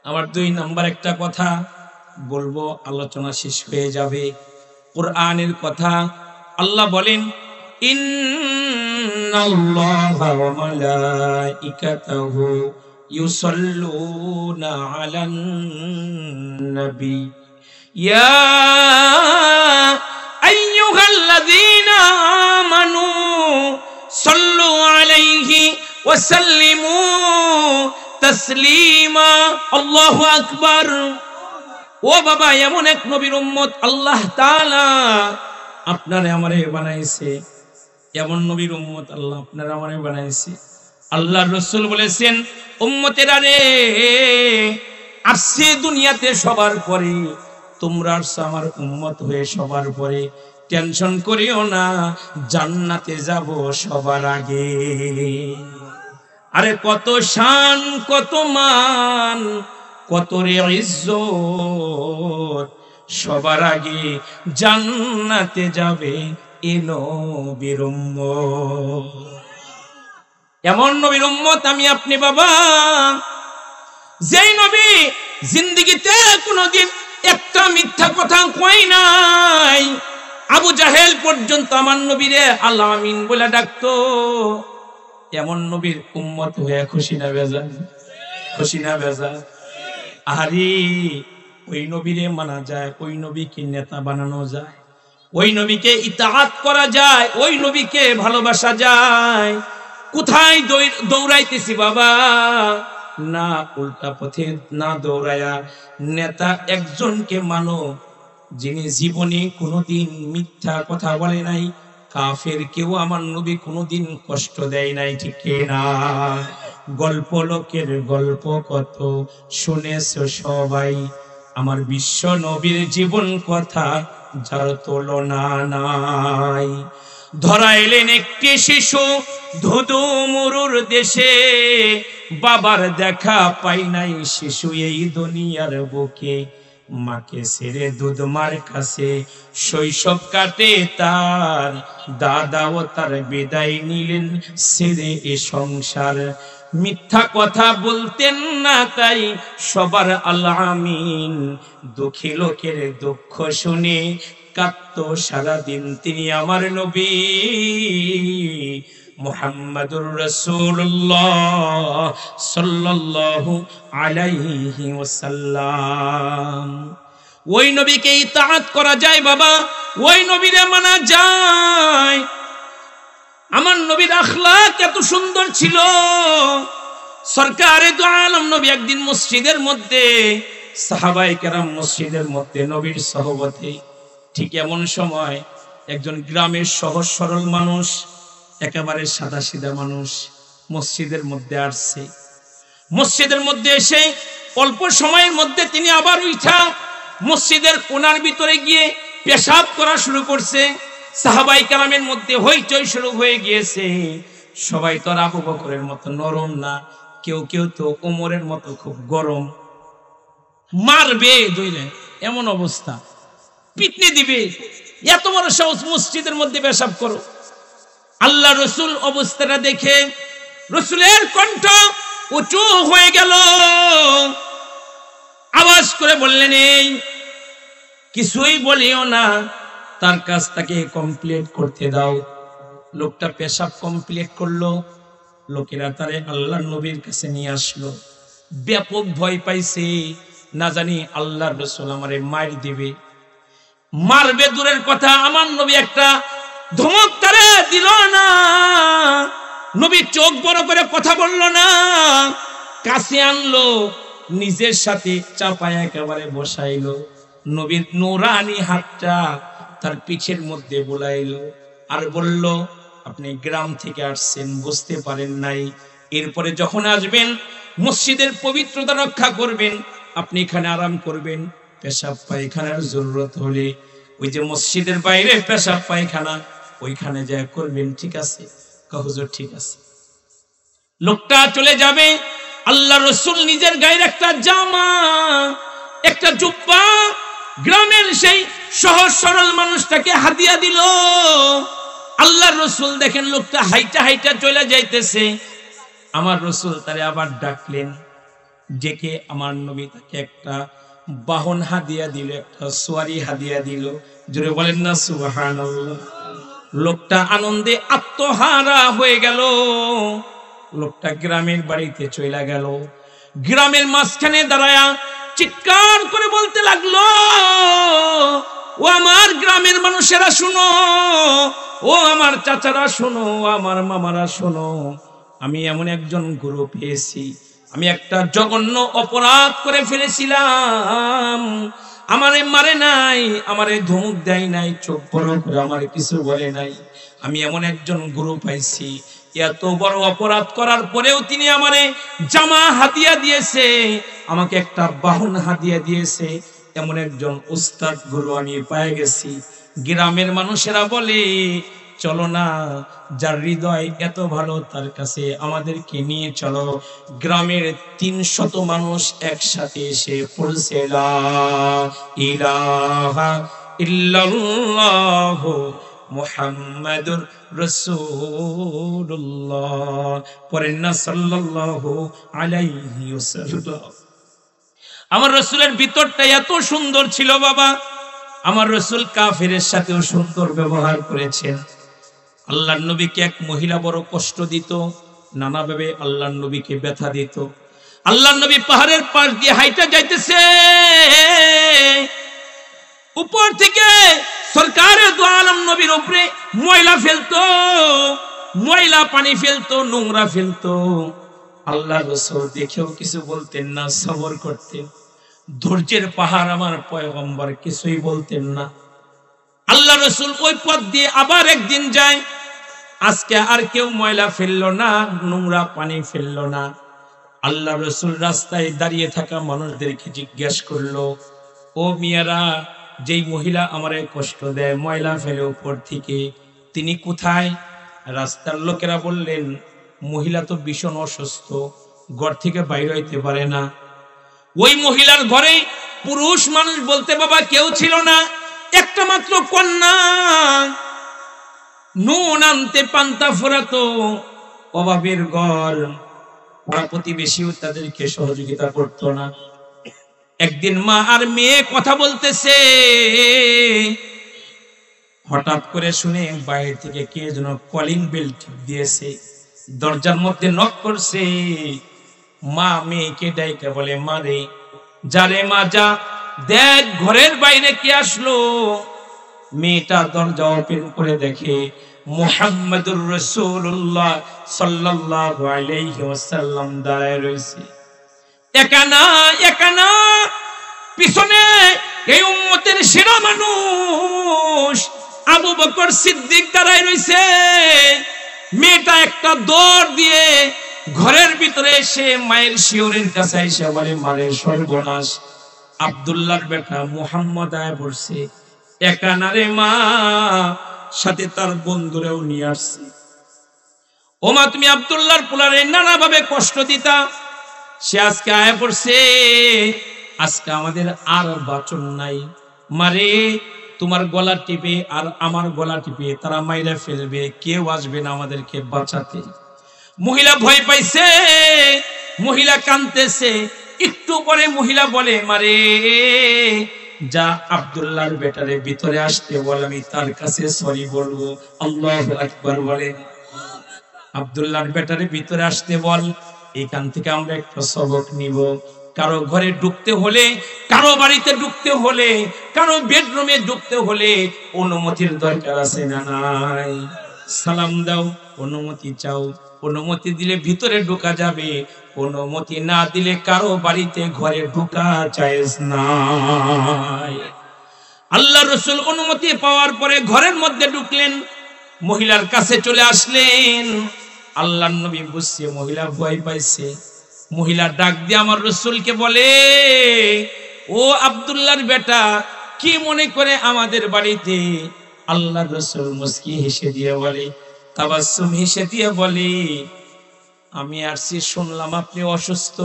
আমার 2 নম্বর একটা কথা বলবো, আলোচনা শেষ হয়ে যাবে। কোরআনের কথা। আল্লাহ বলেন ইন্নাল্লাহা ওয়া মালাইকাতাহু ইউসাল্লুনা আলান নবী ইয়া আইয়ুহাল্লাযীনা আমানু সাল্লু আলাইহি ওয়া সাল্লিমু তাসলিমা। আল্লাহু আকবার। ও বাবা, এমন এক নবীর উম্মত আল্লাহ তাআলা আপনারে আমারে বানাইছে। এমন নবীর উম্মত আল্লাহ আপনারে আমারে বানাইছে। আল্লাহর রাসূল বলেছেন, উম্মতেরা রে, আসছে দুনিয়াতে সবার পরে, তোমরা আসছো আমার উম্মত হয়ে সবার পরে, টেনশন করিও না, জান্নাতে যাব সবার আগে। আরে কত শান, কত মান, কত রে ইজ্জত, সবার আগে জান্নাতে যাবে এ নবীর উম্মত। এমন নবীর উম্মত আমি আপনি বাবা, যেই নবী জিন্দেগিতে কোনোদিন একটা মিথ্যা কথা কই নাই। আবু জাহেল পর্যন্ত আমার নবীরে আল আমিন বলে ডাকতো। এমন নবীর উম্মত হয়ে খুশি না বেজার? খুশি না বেজার? আরে ওই নবীরে মানা যায়, ওই নবীকে নেতা বানানো যায়, ওই নবীকে ইতাআত করা যায়, ওই নবীকে ভালোবাসা যায়। কোথায় দৌড়াইতেছি বাবা? না উল্টা পথে না দৌড়ায়া নেতা একজনকে মানো, যিনি জীবনে কোনোদিন মিথ্যা কথা বলে নাই। কাফের কেউ আমার নবী কোনোদিন কষ্ট দেয় নাই, ঠিক না? গল্প লোকের গল্প কত শুনেছো সবাই, আমার বিশ্ব নবীর জীবন কথা যার তুলনা নাই। ধরা এলেন একটি শিশু ধুধু মরুর দেশে, বাবার দেখা পাই নাই শিশু এই দুনিয়ার বুকে। মাকে ছেড়ে দুধ মার কাছে শৈশব কাটে তার, দাদাও তার বিদায় নিলেন ছেড়ে এ সংসার। মিথ্যা কথা বলতেন না তাই সবার আল আমিন, দুঃখী লোকের দুঃখ শুনে কাঁদতো সারাদিন তিনি আমার নবী মুহাম্মাদুর রাসূলুল্লাহ সাল্লাল্লাহু আলাইহি ওয়াসাল্লাম। ওই নবীকে ইতাআত করা যায় বাবা, ওই নবীরে মানা যায়। আমার নবীর আখলাক এত সুন্দর ছিল। সরকারে দু আলম নবী একদিন মসজিদের মধ্যে, সাহাবায়ে কেরাম মসজিদের মধ্যে নবীর সহবতে। ঠিক এমন সময় একজন গ্রামের সহজ সরল মানুষ, একেবারে সাদা সিধা মানুষ মসজিদের মধ্যে আসছে। মসজিদের মধ্যে এসে অল্প সময়ের মধ্যে তিনি আবার উঠা মসজিদের কোণার ভিতরে গিয়ে পেশাব করা শুরু করছে। সাহাবায়ে কেরামের মধ্যে হইচই শুরু হয়ে গিয়েছে। সবাই তো আবু বকরের মতো নরম না, কেউ কেউ তো ওমরের মতো খুব গরম, মারবে দইলে এমন অবস্থা, পিটনি দিবে। এত বড় সাহস মসজিদের মধ্যে পেশাব করো। আল্লাহ রসুল অবস্থাটা দেখে রসুলের কণ্ঠ উঁচু হয়ে গেল, আওয়াজ করে বললেন, এই কিছুই বলিও না, তার কাজটাকে কমপ্লিট করতে দাও। লোকটা পেশাব কমপ্লিট করলো। লোকেরা তারে আল্লাহর নবীর কাছে নিয়ে আসলো। ব্যাপক ভয় পাইছে, না জানি আল্লাহর রসুল আমারে মার দিবে। মারবে দূরের কথা, আমার নবী একটা ধমক তারে দিল না। নবী চোখ বড় করে কথা বলল না, কাছে আনলো, নিজের সাথে চাপায় একেবারে বসাইলো। নবীর নূরানি হাতটা তার পিঠের মধ্যে বোলাইলো আর বলল, আপনি গ্রাম থেকে আসছেন, বুঝতে পারেন নাই, এরপরে যখন আসবেন মসজিদের পবিত্রতা রক্ষা করবেন, আপনি এখানে আরাম করবেন। পেশাব পায়খানার জরুরত হলে ওই যে মসজিদের বাইরে পেশাব পায়খানা, ওইখানে যা করবেন, ঠিক আছে? হুজুর ঠিক আছে। লোকটা চলে যাবে। আল্লাহ রসুল নিজের গায়ের একটা জামা, একটা জুব্বা গ্রামের সেই সহজ সরল মানুষটাকে হাদিয়া দিল। আল্লাহ রসুল দেখেন লোকটা হাইটা হাইটা চলে যাইতেছে। আমার রসুল তারে আবার ডাকলেন, ডেকে আমার নবী তাকে একটা বাহন হাদিয়া দিল, একটা সোয়ারি হাদিয়া দিল। জোরে বলেন না সুবহানাল্লাহ। লোকটা আনন্দে আত্মহারা হয়ে গেল। লোকটা গ্রামের বাড়িতে চলে গেল। গ্রামের মাঝখানে দাঁড়ায়া চিৎকার করে বলতে লাগলো, ও আমার গ্রামের মানুষেরা শুনো, ও আমার চাচারা শোনো, ও আমার মামারা শোনো, আমি এমন একজন গুরু পেয়েছি, আমি একটা জঘন্য অপরাধ করে ফেলেছিলাম। আমারে মারে নাই, আমারে ধমক দেয় নাই, চোখ বড় করে আমার কিছু বলে নাই। আমি এমন একজন গুরু পাইছি, এত বড় অপরাধ করার পরেও তিনি আমারে জামা হাদিয়া দিয়েছে, আমাকে একটা বাহন হাদিয়া দিয়েছে। এমন একজন উস্তাদ গুরু আমি পেয়ে গেছি। গ্রামের মানুষেরা বলে চলো না, যার হৃদয় এত ভালো তার কাছে আমাদেরকে নিয়ে চলো। গ্রামের ৩০০ মানুষ একসাথে এসে পড়ছে লা ইলাহা ইল্লাল্লাহু মুহাম্মাদুর রাসূলুল্লাহ, পড়েন না সাল্লাল্লাহু আলাইহি ওয়াসাল্লাম। আমার রাসূলের ভিতরটা এত সুন্দর ছিল বাবা, আমার রাসূল কাফেরের সাথেও সুন্দর ব্যবহার করেছেন। আল্লাহর নবীকে এক মহিলা বড় কষ্ট দিত, নানাভাবে আল্লাহর নবীকে ব্যথা দিত। আল্লাহর নবী পাহাড়ের পাশ দিয়ে হাইটা যাইতেছে, উপর থেকে সরকারে দু আলম নবীর উপরে ময়লা ফেলতো, ময়লা পানি ফেলতো, নোংরা ফেলতো। আল্লাহ রাসূল দেখেও কিছু বলতেন না, সবর করতেন। ধৈর্যের পাহাড় আমার পয়গম্বর, কিছুই বলতেন না। আল্লাহ রাসূল ওই পথ দিয়ে আবার একদিন যায়। আজকে আর কেউ ময়লা ফেললো না, নোংরা পানি ফেললো না। আল্লাহ রাসূল রাস্তায় দাঁড়িয়ে থাকা মানুষদেরকে জিজ্ঞেস করলো, ও মিয়ারা, যেই মহিলা আমারে কষ্ট দেয়, ময়লা ফেলে উপর থেকে, তিনি কোথায়? রাস্তার লোকেরা বললেন, মহিলা তো ভীষণ অসুস্থ, ঘর থেকে বাইরে হইতে পারে না। ওই মহিলার ঘরে পুরুষ মানুষ বলতে বাবা কেউ ছিল না, একটা মাত্র কন্যা। নুন আনতে পান্তা ফোরাতো, অভাবের ঘর, পাড়া প্রতিবেশীও তাদেরকে সহযোগিতা করতো না। একদিন মা আর মেয়ে কথা বলতেছে, হঠাৎ করে শুনে বাইরে থেকে কে যেন কলিং বেল দিয়েছে, দরজার মধ্যে নক করছে। মা মেয়েকে ডাইকে বলে, মা রে, যারে মা যা, দেখ ঘরের বাইরে কে আসলো। মেয়েটা দরজা ওপেন করে দেখে মুহাম্মাদুর রাসূলুল্লাহ সাল্লাল্লাহু আলাইহি ওয়াসাল্লাম দাঁড়ায় রয়েছে। একা না, একা না, পিছনে এই উম্মতের সেরা মানুষ আবু বকর সিদ্দিক দাঁড়ায় রয়েছে। মেয়েটা একটা দৌড় দিয়ে ঘরের ভিতরে এসে মায়ের শিয়রের কাছে এসে বলে, মারে সর্বনাশ, আব্দুল্লাহর বেটা মুহাম্মদ আয়া পড়ছে। একা না রে মা, সাথে তার বন্ধুরাও নিয়ে আসছে। ও মা, তুমি আব্দুল্লাহর পোলারে নানাভাবে কষ্ট দিতা, সে আজকে আয়া পড়ছে। আজকে আমাদের আর বাঁচন নাই। মারে, তোমার গলা টিপে আর আমার গলা টিপে তারা মাইরা ফেলবে, কেউ আসবে না আমাদেরকে বাঁচাতে। মহিলা ভয় পাইছে, মহিলা কাঁদতেছে। একটু পরে মহিলা বলে, মারে যা আব্দুল্লাহর বেটারে ভিতরে আসতে বল, আমি তার কাছে সরি বলবো। আল্লাহু আকবার বলে। আব্দুল্লাহর বেটারে ভিতরে আসতে বল। এখান থেকে আমরা একটা সবক নিব। কারো ঘরে ঢুকতে হলে, কারো বাড়িতে ঢুকতে হলে, কারো বেডরুমে ঢুকতে হলে অনুমতির দরকার আছে না নাই? সালাম দাও, অনুমতি চাও। অনুমতি দিলে ভিতরে ঢোকা যাবে, অনুমতি না দিলে কারো বাড়িতে ঘরে ঢোকা জায়েজ নাই। আল্লাহ রাসূল অনুমতি পাওয়ার পরে ঘরের মধ্যে ঢুকলেন, মহিলার কাছে চলে আসলেন। আল্লাহর নবী বুঝছে মহিলা ভয় পাইছে। মহিলা ডাক দিয়ে আমার রাসূলকে বলে, ও আব্দুল্লাহর বেটা, কি মনে করে আমাদের বাড়িতে? আল্লাহর রাসূল মুস্কি হেসে দিয়ে বলে, তাবাসসুম হেসে দিয়ে বলে, আমি আসছি, শুনলাম আপনি অসুস্থ,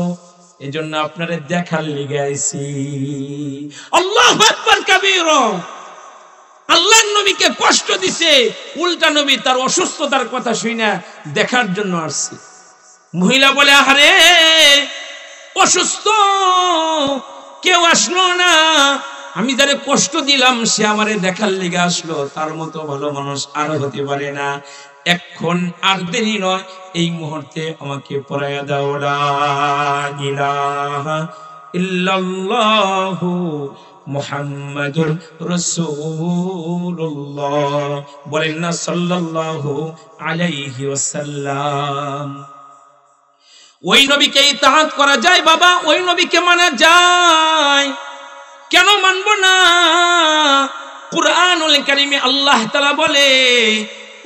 এজন্য আপনারে দেখার লেগে আইছি। আল্লাহু আকবার কাবীরা। আল্লাহর নবীকে কষ্ট দিছে, উল্টা নবী তার অসুস্থতার কথা শুনে দেখার জন্য আসছে। মহিলা বলে, আরে অসুস্থ, কেউ আসলো না, আমি যারে কষ্ট দিলাম সে আমারে দেখার লেগে আসলো, তার মতো ভালো মানুষ আর হতে পারে না। এখন আর দেরি নয়, এই মুহূর্তে আমাকে পড়াইয়া দাও লা ইলাহা ইল্লাল্লাহু মুহাম্মাদুর রাসূলুল্লাহ, বলেন না সাল্লাল্লাহু আলাইহি ওয়াসাল্লাম। ওই নবীকে ইতাআত করা যায় বাবা, ওই নবীকে মানা যায়, কেন মানব না? কুরআনুল কারীমে আল্লাহ তাআলা বলে,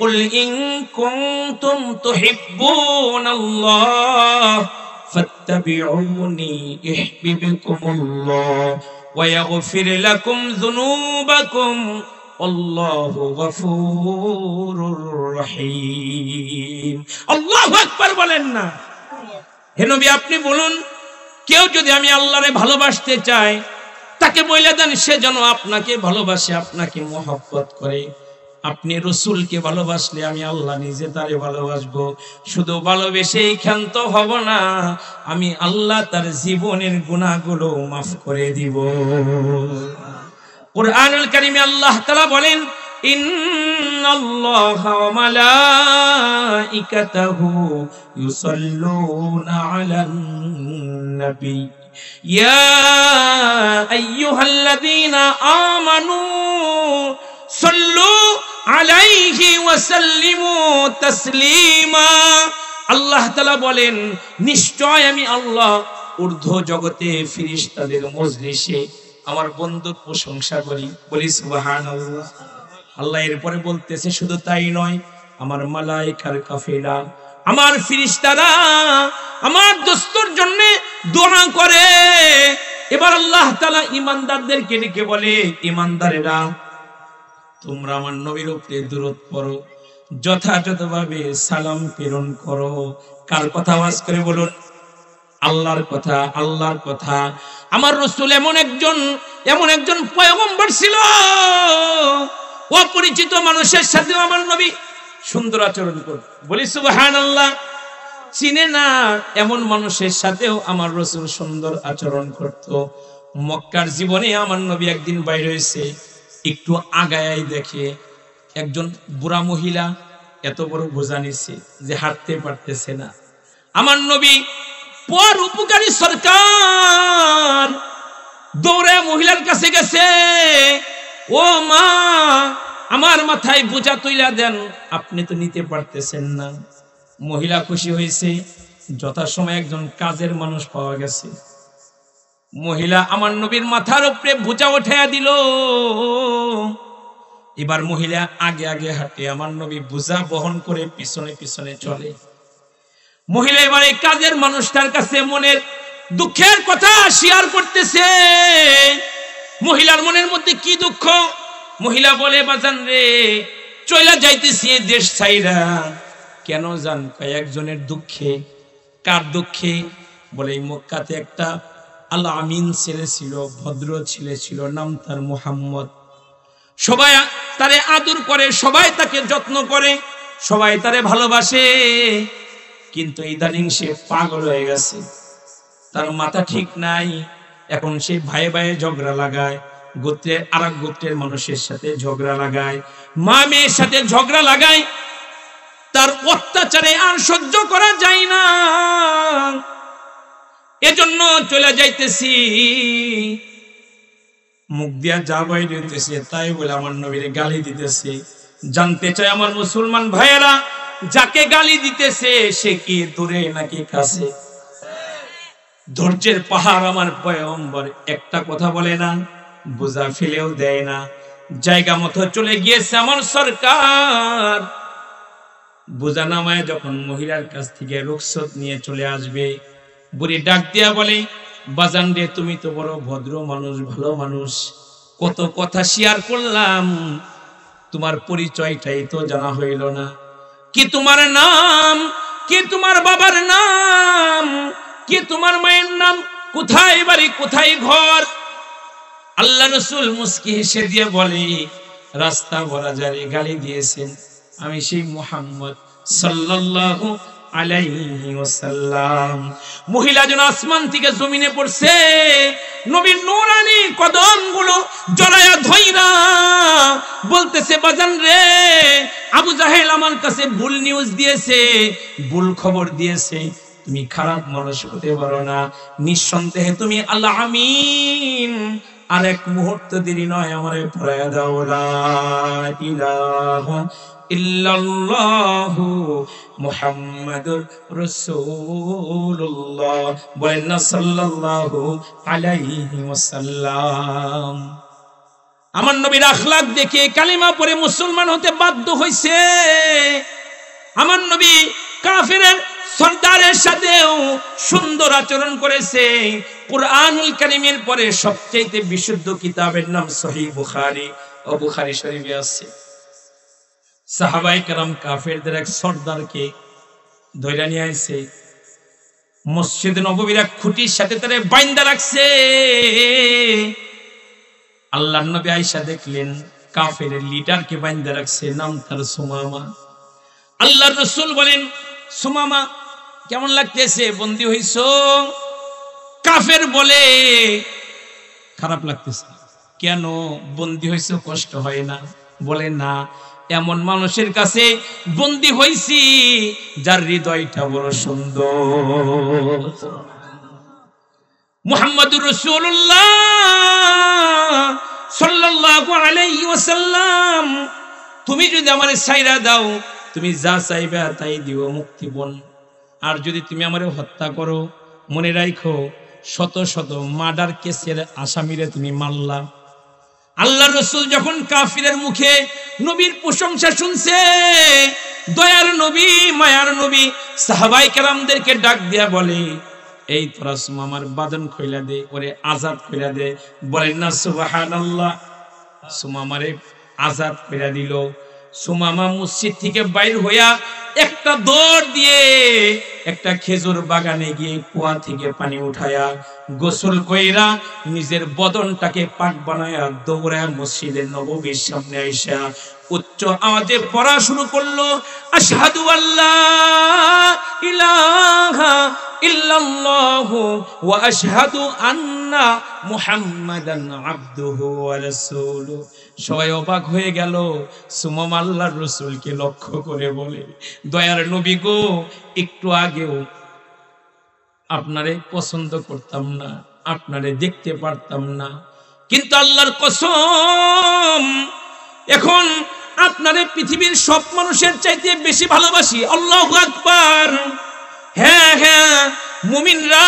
ও কুল ইন কুনতুম তুহিব্বুনাল্লাহ ফাত্তাবিউনি ইউহিব্বুকুমুল্লাহ ওয়া ইয়াগফির লাকুম যুনুবাকুম আল্লাহু গফুরুর রহিম। আল্লাহু আকবার বলেন না। হে নবী আপনি বলুন, কেউ যদি আমি আল্লাহরে ভালোবাসতে চায় তাকে বলে দেন সে যেন আপনাকে ভালোবাসে, আপনাকে মহব্বত করে। আপনি রসুলকে ভালোবাসলে আমি আল্লাহ নিজে তারে ভালোবাসবো। শুধু ভালোবেসেই ক্ষান্ত হব না, আমি আল্লাহ তার জীবনের গুনাহগুলো মাফ করে দিব। কুরআনুল কারীমে আল্লাহ তাআলা বলেন, ইন্নাল্লাহা ওয়া মালাইকাতাহু ইউসাল্লুনা আলান নবী ইয়া আইয়ুহাল্লাযীনা আমানু সাল্লু আলাইহি ওয়া সাল্লিমু তাসলিমা। আল্লাহ তাআলা বলেন, নিশ্চয় আমি আল্লাহ ঊর্ধ্ব জগতে ফেরেশতাদের মজলিসে আমার বন্ধুর প্রশংসা করি। বলি সুবহানাল্লাহ। আল্লাহ এরপরে বলতেছে শুধু তাই নয়, আমার মালায়েকার কাফেলা, আমার ফেরেশতারা আমার দোস্তর জন্য দোয়া করে। এবার আল্লাহ তাআলা ঈমানদারদেরকে ডেকে বলে, ঈমানদারেরা তোমরা আমার নবীর উপরে দুরূদ পড়ো, যথাযথভাবে সালাম প্রেরণ করো। কার কথা আওয়াজ করে বলুন? আল্লাহর কথা, আল্লাহর কথা। আমার রাসূল এমন একজন পয়গম্বর ছিল, অপরিচিত মানুষের সাথে আমার নবী সুন্দর আচরণ করত। বলি সুবহানাল্লাহ। চিনে না এমন মানুষের সাথেও আমার রাসূল সুন্দর আচরণ করত। মক্কার জীবনে আমার নবী একদিন বাইরে হয়েছে, একটু আগায় দেখে একজন বুড়া মহিলা এত বড় বোঝা নিছে যে হাঁটতে পারতেছে না। আমার নবী পর উপকারী সরকার দৌড়ে মহিলার কাছে গেছে, ও মা আমার মাথায় বোঝা তুইলা দেন, আপনি তো নিতে পারতেছেন না। মহিলা খুশি হয়েছে, যথাসময়ে একজন কাজের মানুষ পাওয়া গেছে। মহিলা আমার নবীর মাথার উপরে বোঝা উঠাইয়া দিল। এবার মহিলা আগে আগে হাঁটে, আমার নবী বোঝা বহন করে পিছনে পিছনে চলে। মহিলা এবার এই কাজের মানুষটার কাছে মনের দুঃখের কথা শেয়ার করতেছে। মহিলার মনের মধ্যে কি দুঃখ? মহিলা বলে, বাজান রে, চইলা যাইতেছি দেশ ছাইরা। কেন জান? একজনের দুঃখে। কার দুঃখে? বলে এই মক্কাতে একটা আল আমিন ছেলে ছিল, ভদ্র ছেলে ছিল, নাম তার মুহাম্মদ। সবাই তারে আদর করে, সবাই তাকে যত্ন করে, সবাই তারে ভালোবাসে। কিন্তু ইদানিং সে পাগল হয়ে গেছে, তার মাথা ঠিক নাই। এখন সে ভাই ভাইয়ে ঝগড়া লাগায়, গোত্রের আর এক গোত্রের মানুষের সাথে ঝগড়া লাগায়, মা মেয়ের সাথে ঝগড়া লাগায়। তার অত্যাচারে আর সহ্য করা যায় না, এজন্য চলে যাইতেছি। মুখ দিয়া যা বাইরে হইতেছে তাই বলে আমার নবীরে গালি দিতেছে। জানতে চায় আমার মুসলমান ভাইয়েরা, যাকে গালি দিতেছে সে কি দূরে নাকি কাছে? ধৈর্যের পাহাড় আমার পয়গম্বর, একটা কথা বলে না, বোঝা ফেলেও দেয় না। জায়গা মতো চলে গিয়েছে আমার সরকার। বোঝা নামায় যখন মহিলার কাছ থেকে রুখসত নিয়ে চলে আসবে, বুড়ি ডাক দিয়া বলে, বাজান রে, তুমি তো বড় ভদ্র মানুষ, ভালো মানুষ, কত কথা শেয়ার করলাম, তোমার পরিচয়টাই তো জানা হইল না। কি তোমার নাম? কি তোমার বাবার নাম? কি তোমার মায়ের নাম? কোথায় বাড়ি, কোথায় ঘর? আল্লাহ রাসূল মুস্কি হেসে দিয়ে বলে, রাস্তা ভরা যারে গালি দিয়েছেন আমি সেই মুহাম্মদ সাল্লাল্লাহু আলাইহি ওয়াসাল্লাম। মহিলা যেন আসমান থেকে জমিনে পড়ছে, নবীর নূরানি কদমগুলো জড়ায়া ধইরা বলতেছে, বাজান রে, আবু জাহেল আমার কাছে ভুল নিউজ দিয়েছে, ভুল খবর দিয়েছে। তুমি খারাপ মানুষ হতে পারো না, নিঃসন্দেহে তুমি আল্লাহ আমিন। আর এক মুহূর্ত দেরি নয়, আমারে পড়ায়া দাও লা ইলাহা ইল্লাল্লাহু মুহাম্মাদুর রাসূলুল্লাহ। বলেন না সাল্লাল্লাহু আলাইহি ওয়াসাল্লাম। আমার নবীর আখলাক দেখে কালিমা পড়ে মুসলমান হতে বাধ্য হয়েছে। আমার নবী কাফেরের সর্দারের সাথেও সুন্দর আচরণ করেছে। কুরআনুল কারীমের পরে সবচেয়ে বিশুদ্ধ কিতাবের নাম সহিহ বুখারী ও বুখারী শরীফে আছে। সাহাবায়ে কেরাম কাফেরদের এক সর্দারকে ধরে নিয়ে আইছে, মসজিদ নববীর এক খুঁটির সাথে তারে বাইন্ধা রাখছে। আল্লাহর নবী আয়েশা দেখলেন কাফেরের লিডারকে বাইন্ধা রাখছে, নাম তার সুমামা। আল্লাহর রাসূল বলেন, সুমামা কেমন লাগতেছে, বন্দী হইছো? কাফের বলে, খারাপ লাগতেছে। কেন বন্দী হইছো, কষ্ট হয় না? বলে, না, এমন মানুষের কাছে বন্দী হইছি যার হৃদয়টা বড় সুন্দর। মুহাম্মদুর রাসূলুল্লাহ সাল্লাল্লাহু আলাইহি ওয়াসাল্লাম, তুমি যদি আমারে ছাইরা দাও, তুমি যা চাইবা তাই দিও, মুক্তিপণ। আর যদি তুমি আমারে হত্যা করো, মনে রাখো শত শত মার্ডার কেসের আসামিরে তুমি মারলা। আল্লাহর রাসূল যখন কাফিরের মুখে নবীর প্রশংসা শুনছে, দয়ার নবী, মায়ার নবী সাহাবায়ে কেরামদেরকে ডাক দিয়া বলে, এই তোরা সুমামার বাদন খুইলা দে, ওরে আজাদ কইরা দে। বলেন না সুবহানাল্লাহ। সুমামারে আজাদ কইরা দিল। সুমামা মসজিদ থেকে বাইর হইয়া একটা দৌড় দিয়ে একটা খেজুর বাগানে গিয়ে কুয়া থেকে পানি উঠায়া গোসল কইরা নিজের বদনটাকে পাক বানায়া দৌড়ায়া মসজিদের নববীর সামনে আইসা উচ্চ আওয়াজে পড়া শুরু করলো, আশহাদু আল্লা ইলাহা ইল্লাল্লাহু ওয়া আশহাদু আন্না মুহাম্মাদান আবদুহু ওয়া রাসূলুহু। সবাই অবাক হয়ে গেল। সুমামা আল্লাহর রাসূলকে লক্ষ্য করে বলে, দয়ার নবী গো, একটু আগেও আপনারে পছন্দ করতাম না, আপনারে দেখতে পারতাম না, কিন্তু আল্লাহর কসম এখন আপনারে পৃথিবীর সব মানুষের চাইতে বেশি ভালোবাসি। আল্লাহু আকবার। হ্যাঁ হ্যাঁ, মুমিনরা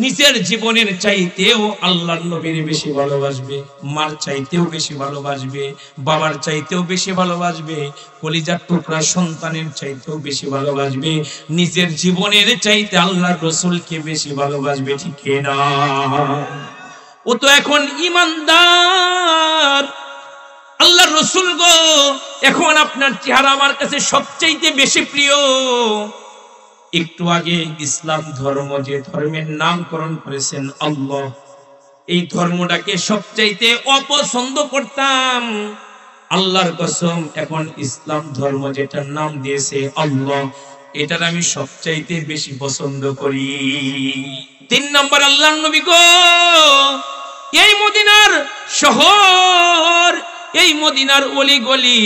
নিজের জীবনের চাইতেও আল্লাহর নবীর বেশি ভালোবাসবে, মার চাইতেও বেশি ভালোবাসবে, বাবার চাইতেও বেশি ভালোবাসবে, কলিজার টুকরা সন্তানের চাইতেও বেশি ভালোবাসবে, নিজের জীবনের চাইতে আল্লাহর রাসূলকে বেশি ভালোবাসবে। ঠিক না? ও তো এখন ঈমানদার। আল্লাহর রাসূল গো, এখন আপনার চেহারা আমার কাছে সবচাইতে বেশি প্রিয়। একটু আগে ইসলাম ধর্ম, যে ধর্মের নামকরণ করেছেন আল্লাহ, এই ধর্মটাকে সবচাইতে অপছন্দ করতাম। আল্লাহর কসম, এখন ইসলাম ধর্ম যেটার নাম দিয়েছে আল্লাহ, এটার আমি সবচাইতে বেশি পছন্দ করি। 3 নম্বর, আল্লাহর নবী গো, এই মদিনার শহর, এই মদিনার অলি গলি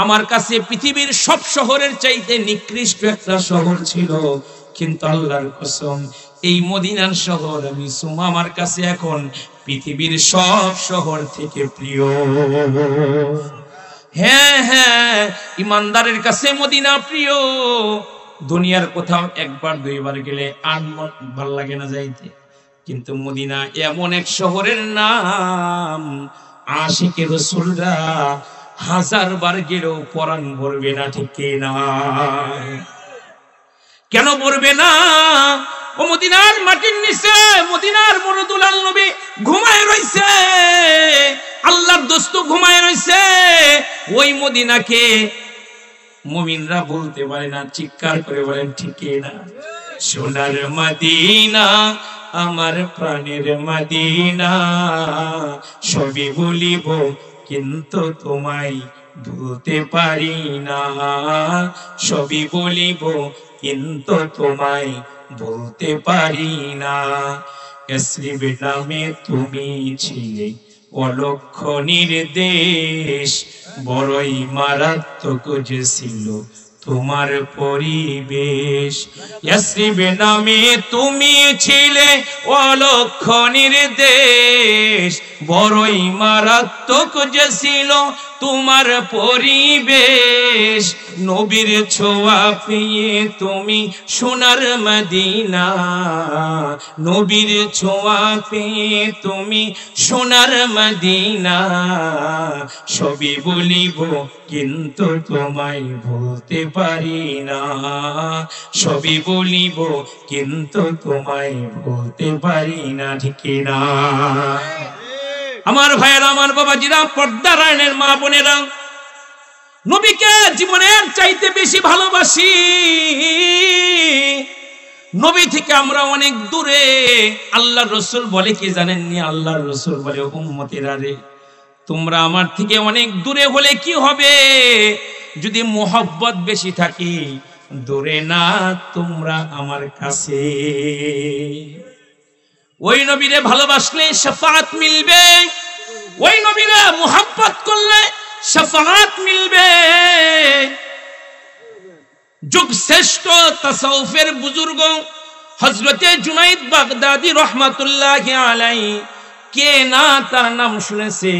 আমার কাছে পৃথিবীর সব শহরের চাইতে নিকৃষ্ট একটা শহর ছিল, কিন্তু আল্লাহর কসম, এই মদিনার শহর আমি সুমামার কাছে এখন পৃথিবীর সব শহর থেকে প্রিয়। হ্যাঁ হ্যাঁ, ইমানদারের কাছে মদিনা প্রিয়। দুনিয়ার কোথাও একবার দুইবার গেলে আর ভাল লাগে না যাইতে, কিন্তু মদিনা এমন এক শহরের নাম, আশিকে রাসূলরা 1000 বার গেলেও পরাণ ভরবে না। ঠিক না? কেন ভরবে না? ও মদিনার মাটির নিচে মদিনার বড় দুলাল নবী ঘুমায় রইছে, আল্লাহর দোস্ত ঘুমায় রইছে। ওই মদিনাকে মুমিনরা বলতে পারে না, চিৎকার করে বলেন ঠিক না? সোনার মদিনা, আমার প্রাণের মদিনা, সবই বলিব কিন্তু তোমায় ভুলতে পারি না, সবই বলিব কিন্তু তোমায় বলতে পারি না। ইয়াসরিব নামে তুমি ছিলে অলক্ষ নির্দেশ, বড়ই মারাত্মক যে ছিল তোমার পরিবেশ। ইয়াসরিব নামে তুমি ছিলে অলক্ষ নির্দেশ, বড়ই মারাত্মক যে ছিল তোমার পরিবেশ, নবীর ছোঁয়া পেয়ে তুমি সোনার মদিনা, নবীর ছোঁয়া পেয়ে তুমি সোনার মদিনা। সবই বলিব কিন্তু তোমায় ভুলতে পারি না, সবই বলিব কিন্তু তোমায় ভুলতে পারি না, ঠিক না? আমার ভাইয়েরা, আমার বাবাজিরা, পর্দার আড়ালের মা বোনেরা, নবীকে জীবনের চাইতে বেশি ভালোবাসি। নবী থেকে আমরা অনেক দূরে। আল্লাহর রাসূল বলে কি জানেননি? আল্লাহর রাসূল বলে, উম্মতেরা রে, তোমরা আমার থেকে অনেক দূরে হলে কি হবে? যদি মোহব্বত বেশি থাকে, দূরে না, তোমরা আমার কাছে। ওই নবীরে ভালোবাসলে শাফাআত মিলবে, ওই নবীরে মোহাব্বত করলে শাফাআত মিলবে। যুগ শ্রেষ্ঠ তাসাউফের বুজুর্গ হযরতে জুনাইদ বাগদাদী রাহমাতুল্লাহি আলাইহি, কে না তার নাম শুনেছে?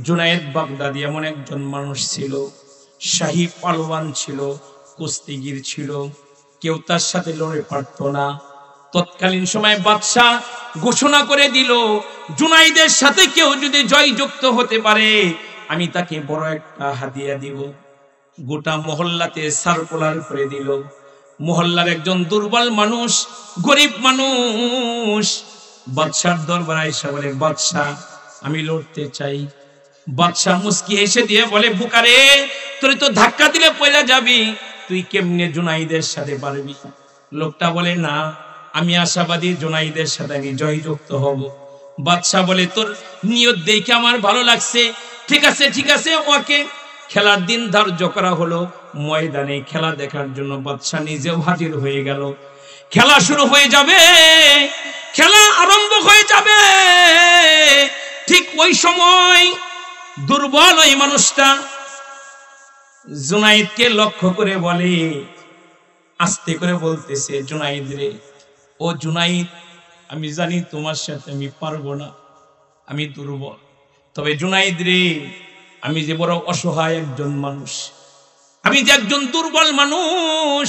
জুনাইদ বাগদাদী এমন একজন মানুষ ছিল, শাহী পালোয়ান ছিল, কুস্তিগীর ছিল, কেউ তার সাথে লড়ে পারত না। তৎকালীন সময় বাদশা ঘোষণা করে দিল, জুনাইদের সাথে কেউ যদি জয়যুক্ত হতে পারে, আমি তাকে বড় একটা হাদিয়া দিব। গোটা মহল্লাতে সার্কুলার করে দিল। মহল্লার একজন দুর্বল মানুষ, গরিব মানুষ বাদশার দরবারে এসে বলে, বাদশা, আমি লড়তে চাই। বাদশা মুস্কি হেসে দিয়ে বলে, বুকারে, তোর তো ধাক্কা দিলে পয়লা যাবি, তুই কেমনে জুনাইদের সাথে পারবি? লোকটা বলে, না, আমি আশাবাদী জুনাইদের সাথে আমি জয়যুক্ত হব। বাদশা বলে, তোর নিয়ত দেখে আমার ভালো লাগছে, ঠিক আছে ঠিক আছে। ওকে খেলার দিন ধার্য করা হলো। ময়দানে খেলা দেখার জন্য বাদশা নিজেও হাজির হয়ে গেল। খেলা শুরু হয়ে যাবে, খেলা আরম্ভ হয়ে যাবে। ঠিক ওই সময় দুর্বল ওই মানুষটা জুনাইদকে লক্ষ্য করে বলে, আস্তে করে বলতেছে, জুনাইদ রে, ও জুনাইদ, আমি জানি তোমার সাথে আমি পারবো না, আমি দুর্বল। তবে জুনাইদ রে, আমি যে বড় অসহায় একজন মানুষ, আমি যে একজন দুর্বল মানুষ,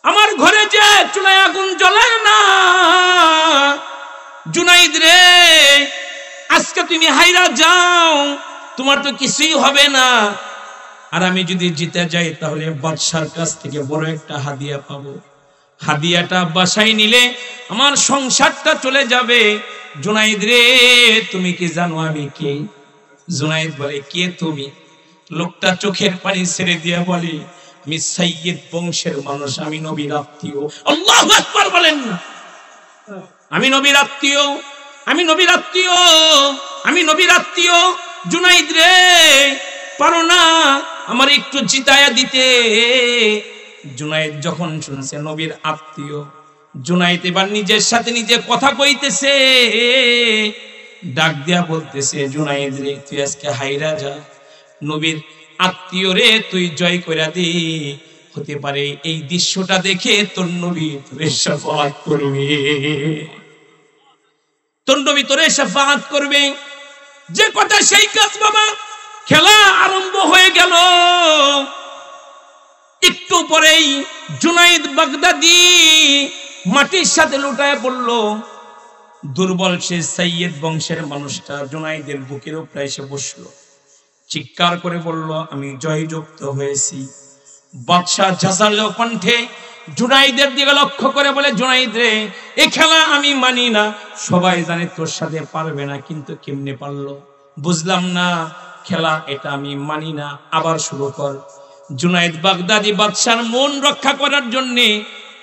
আমার ঘরে যে চুলায় আগুন জ্বলে না। জুনাইদ রে, আজকে তুমি হাইরা যাও, তোমার তো কিছুই হবে না। আর আমি যদি জিতে যাই, তাহলে বাদশার কাছ থেকে বড় একটা হাদিয়া পাবো। হাদিয়াটা বাসায় নিলে আমার সংসারটা চলে যাবে। জুনাইদ রে, তুমি কি জানো আমি কে? জুনাইদ বলে, কে তুমি? লোকটা চোখের পানি ছেড়ে দিয়ে বলে, আমি সাইয়্যিদ বংশের মানুষ, আমি নবীর আত্মীয়। আল্লাহু আকবার বলেন না? আমি নবীর আত্মীয়, আমি নবীর আত্মীয়, আমি নবীর আত্মীয়। জুনাইদ রে, পারো না আমার একটু জিতায়া দিতে? জুনাইদ যখন শুনছে নবীর আত্মীয়, জুনাইদ এবার নিজের সাথে নিজে কথা কইতেছে, ডাক দিয়া বলতেছে, জুনাইদ রে, তুই আজকে হাইরা যা, নবীর আত্মীয় রে, তুই জয় কইরা দি। হতে পারে এই দৃশ্যটা দেখে তোর নবী তোরে শাফাআত করবে, তোর নবী তোরে শাফাআত করবে। যে কথা সেই কাজ বাবা। খেলা আরম্ভ হয়ে গেল। একটু পরেই জুনাইদ বাগদাদী মাটির সাথে লুটায় পড়ল। দুর্বল সে সাইয়্যিদ বংশের মানুষটা জুনাইদের বুকের উপরে এসে বসলো, চিৎকার করে বলল, আমি জয়যুক্ত হয়েছি। বাদশা ঝাঁঝালো কণ্ঠে জুনাইদের দিকে লক্ষ্য করে বলে, জুনাইদ রে, এ খেলা আমি মানি না, সবাই জানে তোর সাথে পারবে না, কিন্তু কেমনে পারলো বুঝলাম না, খেলা এটা আমি মানি না, আবার শুরু কর। জুনাইদ বাগদাদী বাদশার মন রক্ষা করার জন্য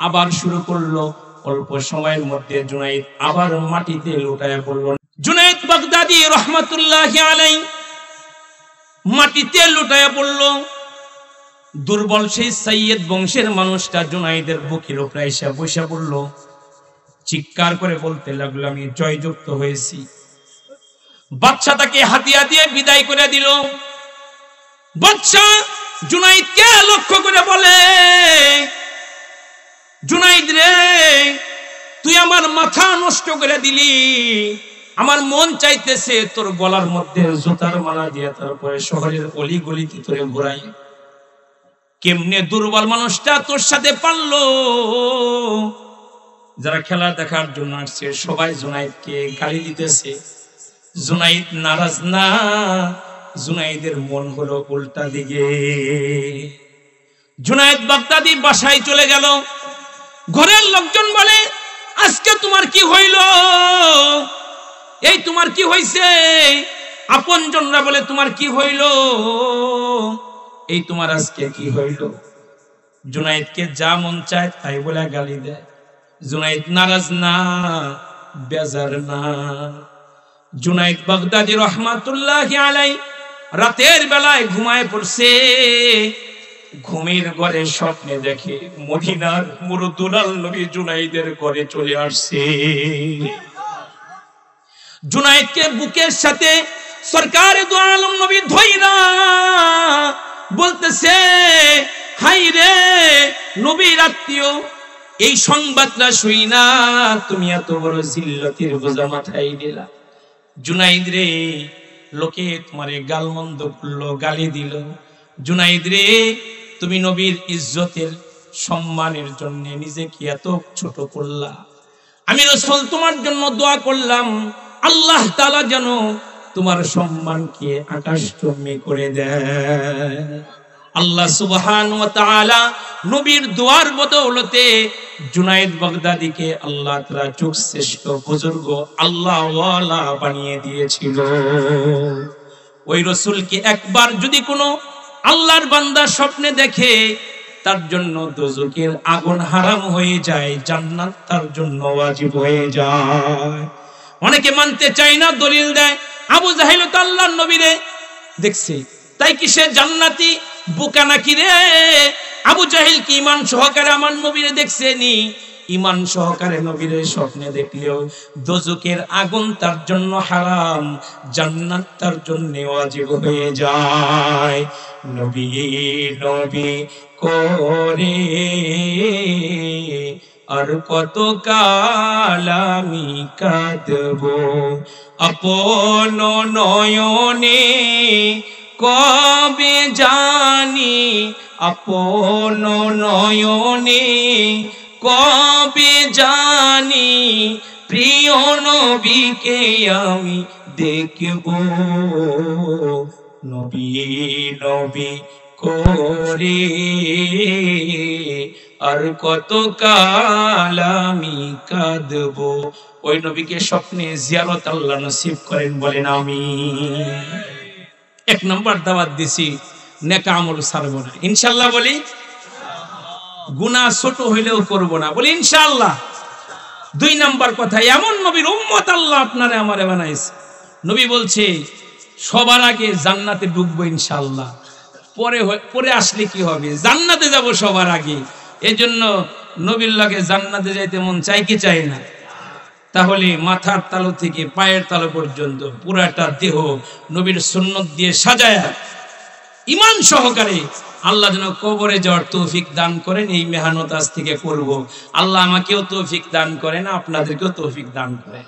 আবার শুরু করলো। অল্প সময়ের মধ্যে জুনাইদ আবার মাটিতে লুটায়া পড়ল। জুনাইদ বাগদাদী রাহমাতুল্লাহি আলাইহি মাটিতে লুটায়া পড়ল। দুর্বল সেই সাইয়্যিদ বংশের মানুষটা জুনাইদের বুকের উপরে এসে বসে পড়ল, চিৎকার করে বলতে লাগলো, আমি জয়যুক্ত হয়েছি। বাদশা তাকে হাতিয়া দিয়ে বিদায় করে দিল। বাদশা জুনাইদকে লক্ষ্য করে বলে, জুনাইদ রে, তুই আমার মাথা নষ্ট করে দিলি, আমার মন চাইতেছে তোর গলার মধ্যে জুতার মালা দিয়ে তারপরে শহরের অলি গলিতে তোরে ঘুরাই। কেমনে দুর্বল মানুষটা তোর সাথে পারলো? যারা খেলা দেখার জন্য আসছে সবাই জুনাইদকে গালি দিতেছে। জুনাইদ নারাজ না, জুনাইদের মন হলো উল্টা দিকে। জুনাইদ বাগদাদি বাসায় চলে গেল। ঘরের লোকজন বলে, আজকে তোমার কি হইল? এই তোমার কি হইছে? আপনজনরা বলে, তোমার কি হইল? এই তোমার আজকে কি হইল? জুনাইদকে যা মন চায় তাই বলে গালি দেয়। জুনাইদ নারাজ না, বেজার না। জুনাইদ বাগদাদি রহমাতুল্লাহি আলাইহি রাতের বেলায় ঘুমায় পড়ছে। ঘুমের ঘরে স্বপ্নে দেখে মদিনার মুরুদুলাল নবী জুনাইদের ঘরে চলে আসছে। জুনাইদকে বুকের সাথে সরকারে দু আলম নবী ধইরা বলতেছে, হাই রে নবীর আত্মীয়, এই সংবাদটা শুই না তুমি এত বড় জিল্লতির বোঝা মাথায় দিলা। জুনাইদ রে, লোকে তোমারে গালমন্দ করলো, গালি দিল। জুনাইদ রে, তুমি নবীর ইজ্জতের সম্মানের জন্য নিজেকে এত ছোট করলা। আমি রাসূল তোমার জন্য দোয়া করলাম, আল্লাহ তাআলা যেন তোমার সম্মানকে আকাশচুম্বী করে দেয়। আল্লাহ সুবহানাহু ওয়া তাআলা নবীর দোয়ার বদৌলতে জুনাইদ বাগদাদিকে আল্লাহ তাআলা যুগ শ্রেষ্ঠ বুজুর্গ আল্লাহ ওয়ালা বানিয়ে দিয়েছিল। ওই রাসূলকে একবার যদি কোনো আল্লাহর বান্দা স্বপ্নে দেখে, তার জন্য দোজখের আগুন হারাম হয়ে যায়, জান্নাত তার জন্য ওয়াজিব হয়ে যায়। অনেকে মানতে চায় না, দলিল দেয় আবু জাহেল তো আল্লাহর নবীরে দেখছে, তাই কি সে জান্নাতি? বোকা নাকি রে? আবু জাহেল কি ঈমান সহকারে আমার নবীরে দেখছে নি? ঈমান সহকারে নবীরে স্বপ্নে দেখলেও দোজখের আগুন তার জন্য হারাম, জান্নাত তার জন্য ওয়াজিব হয়ে যায়। নবী নবী করে আর কত কাল আমি কাঁদবো, আপন নয়নে কবে জানি, আপন নয়নে কবে জানি, প্রিয় নবীকে আমি দেখব। নবী নবী করে আর কত কাল আমি কাঁদবো। ওই নবীকে স্বপ্নে জিয়ারত আল্লাহ নসিব করেন, বলেন আমিন। এক নম্বর দাওয়াত দিছি, নেক আমল ছাড়বো না, ইনশাআল্লাহ বলি। গুনাহ ছোট হইলেও করব না, বলি ইনশাআল্লাহ। দুই নম্বর কথা, এমন নবীর উম্মত আল্লাহ আপনারে আমারে বানাইছে। নবী বলছে সবার আগে জান্নাতে ঢুকবো ইনশাআল্লাহ, পরে আসলে কি হবে? জান্নাতে যাব সবার আগে। এজন্য নবীর লাগে জান্নাতে যাইতে মন চাই কি চাই না? তাহলে মাথার তালু থেকে পায়ের তালু পর্যন্ত পুরাটা দেহ নবীর সুন্নত দিয়ে সাজায়া ঈমান সহকারে আল্লাহ যেন কবরে যাওয়ার তৌফিক দান করেন। এই মেহনত আজ থেকে করব। আল্লাহ আমাকেও তৌফিক দান করেন, আপনাদেরকেও তৌফিক দান করেন।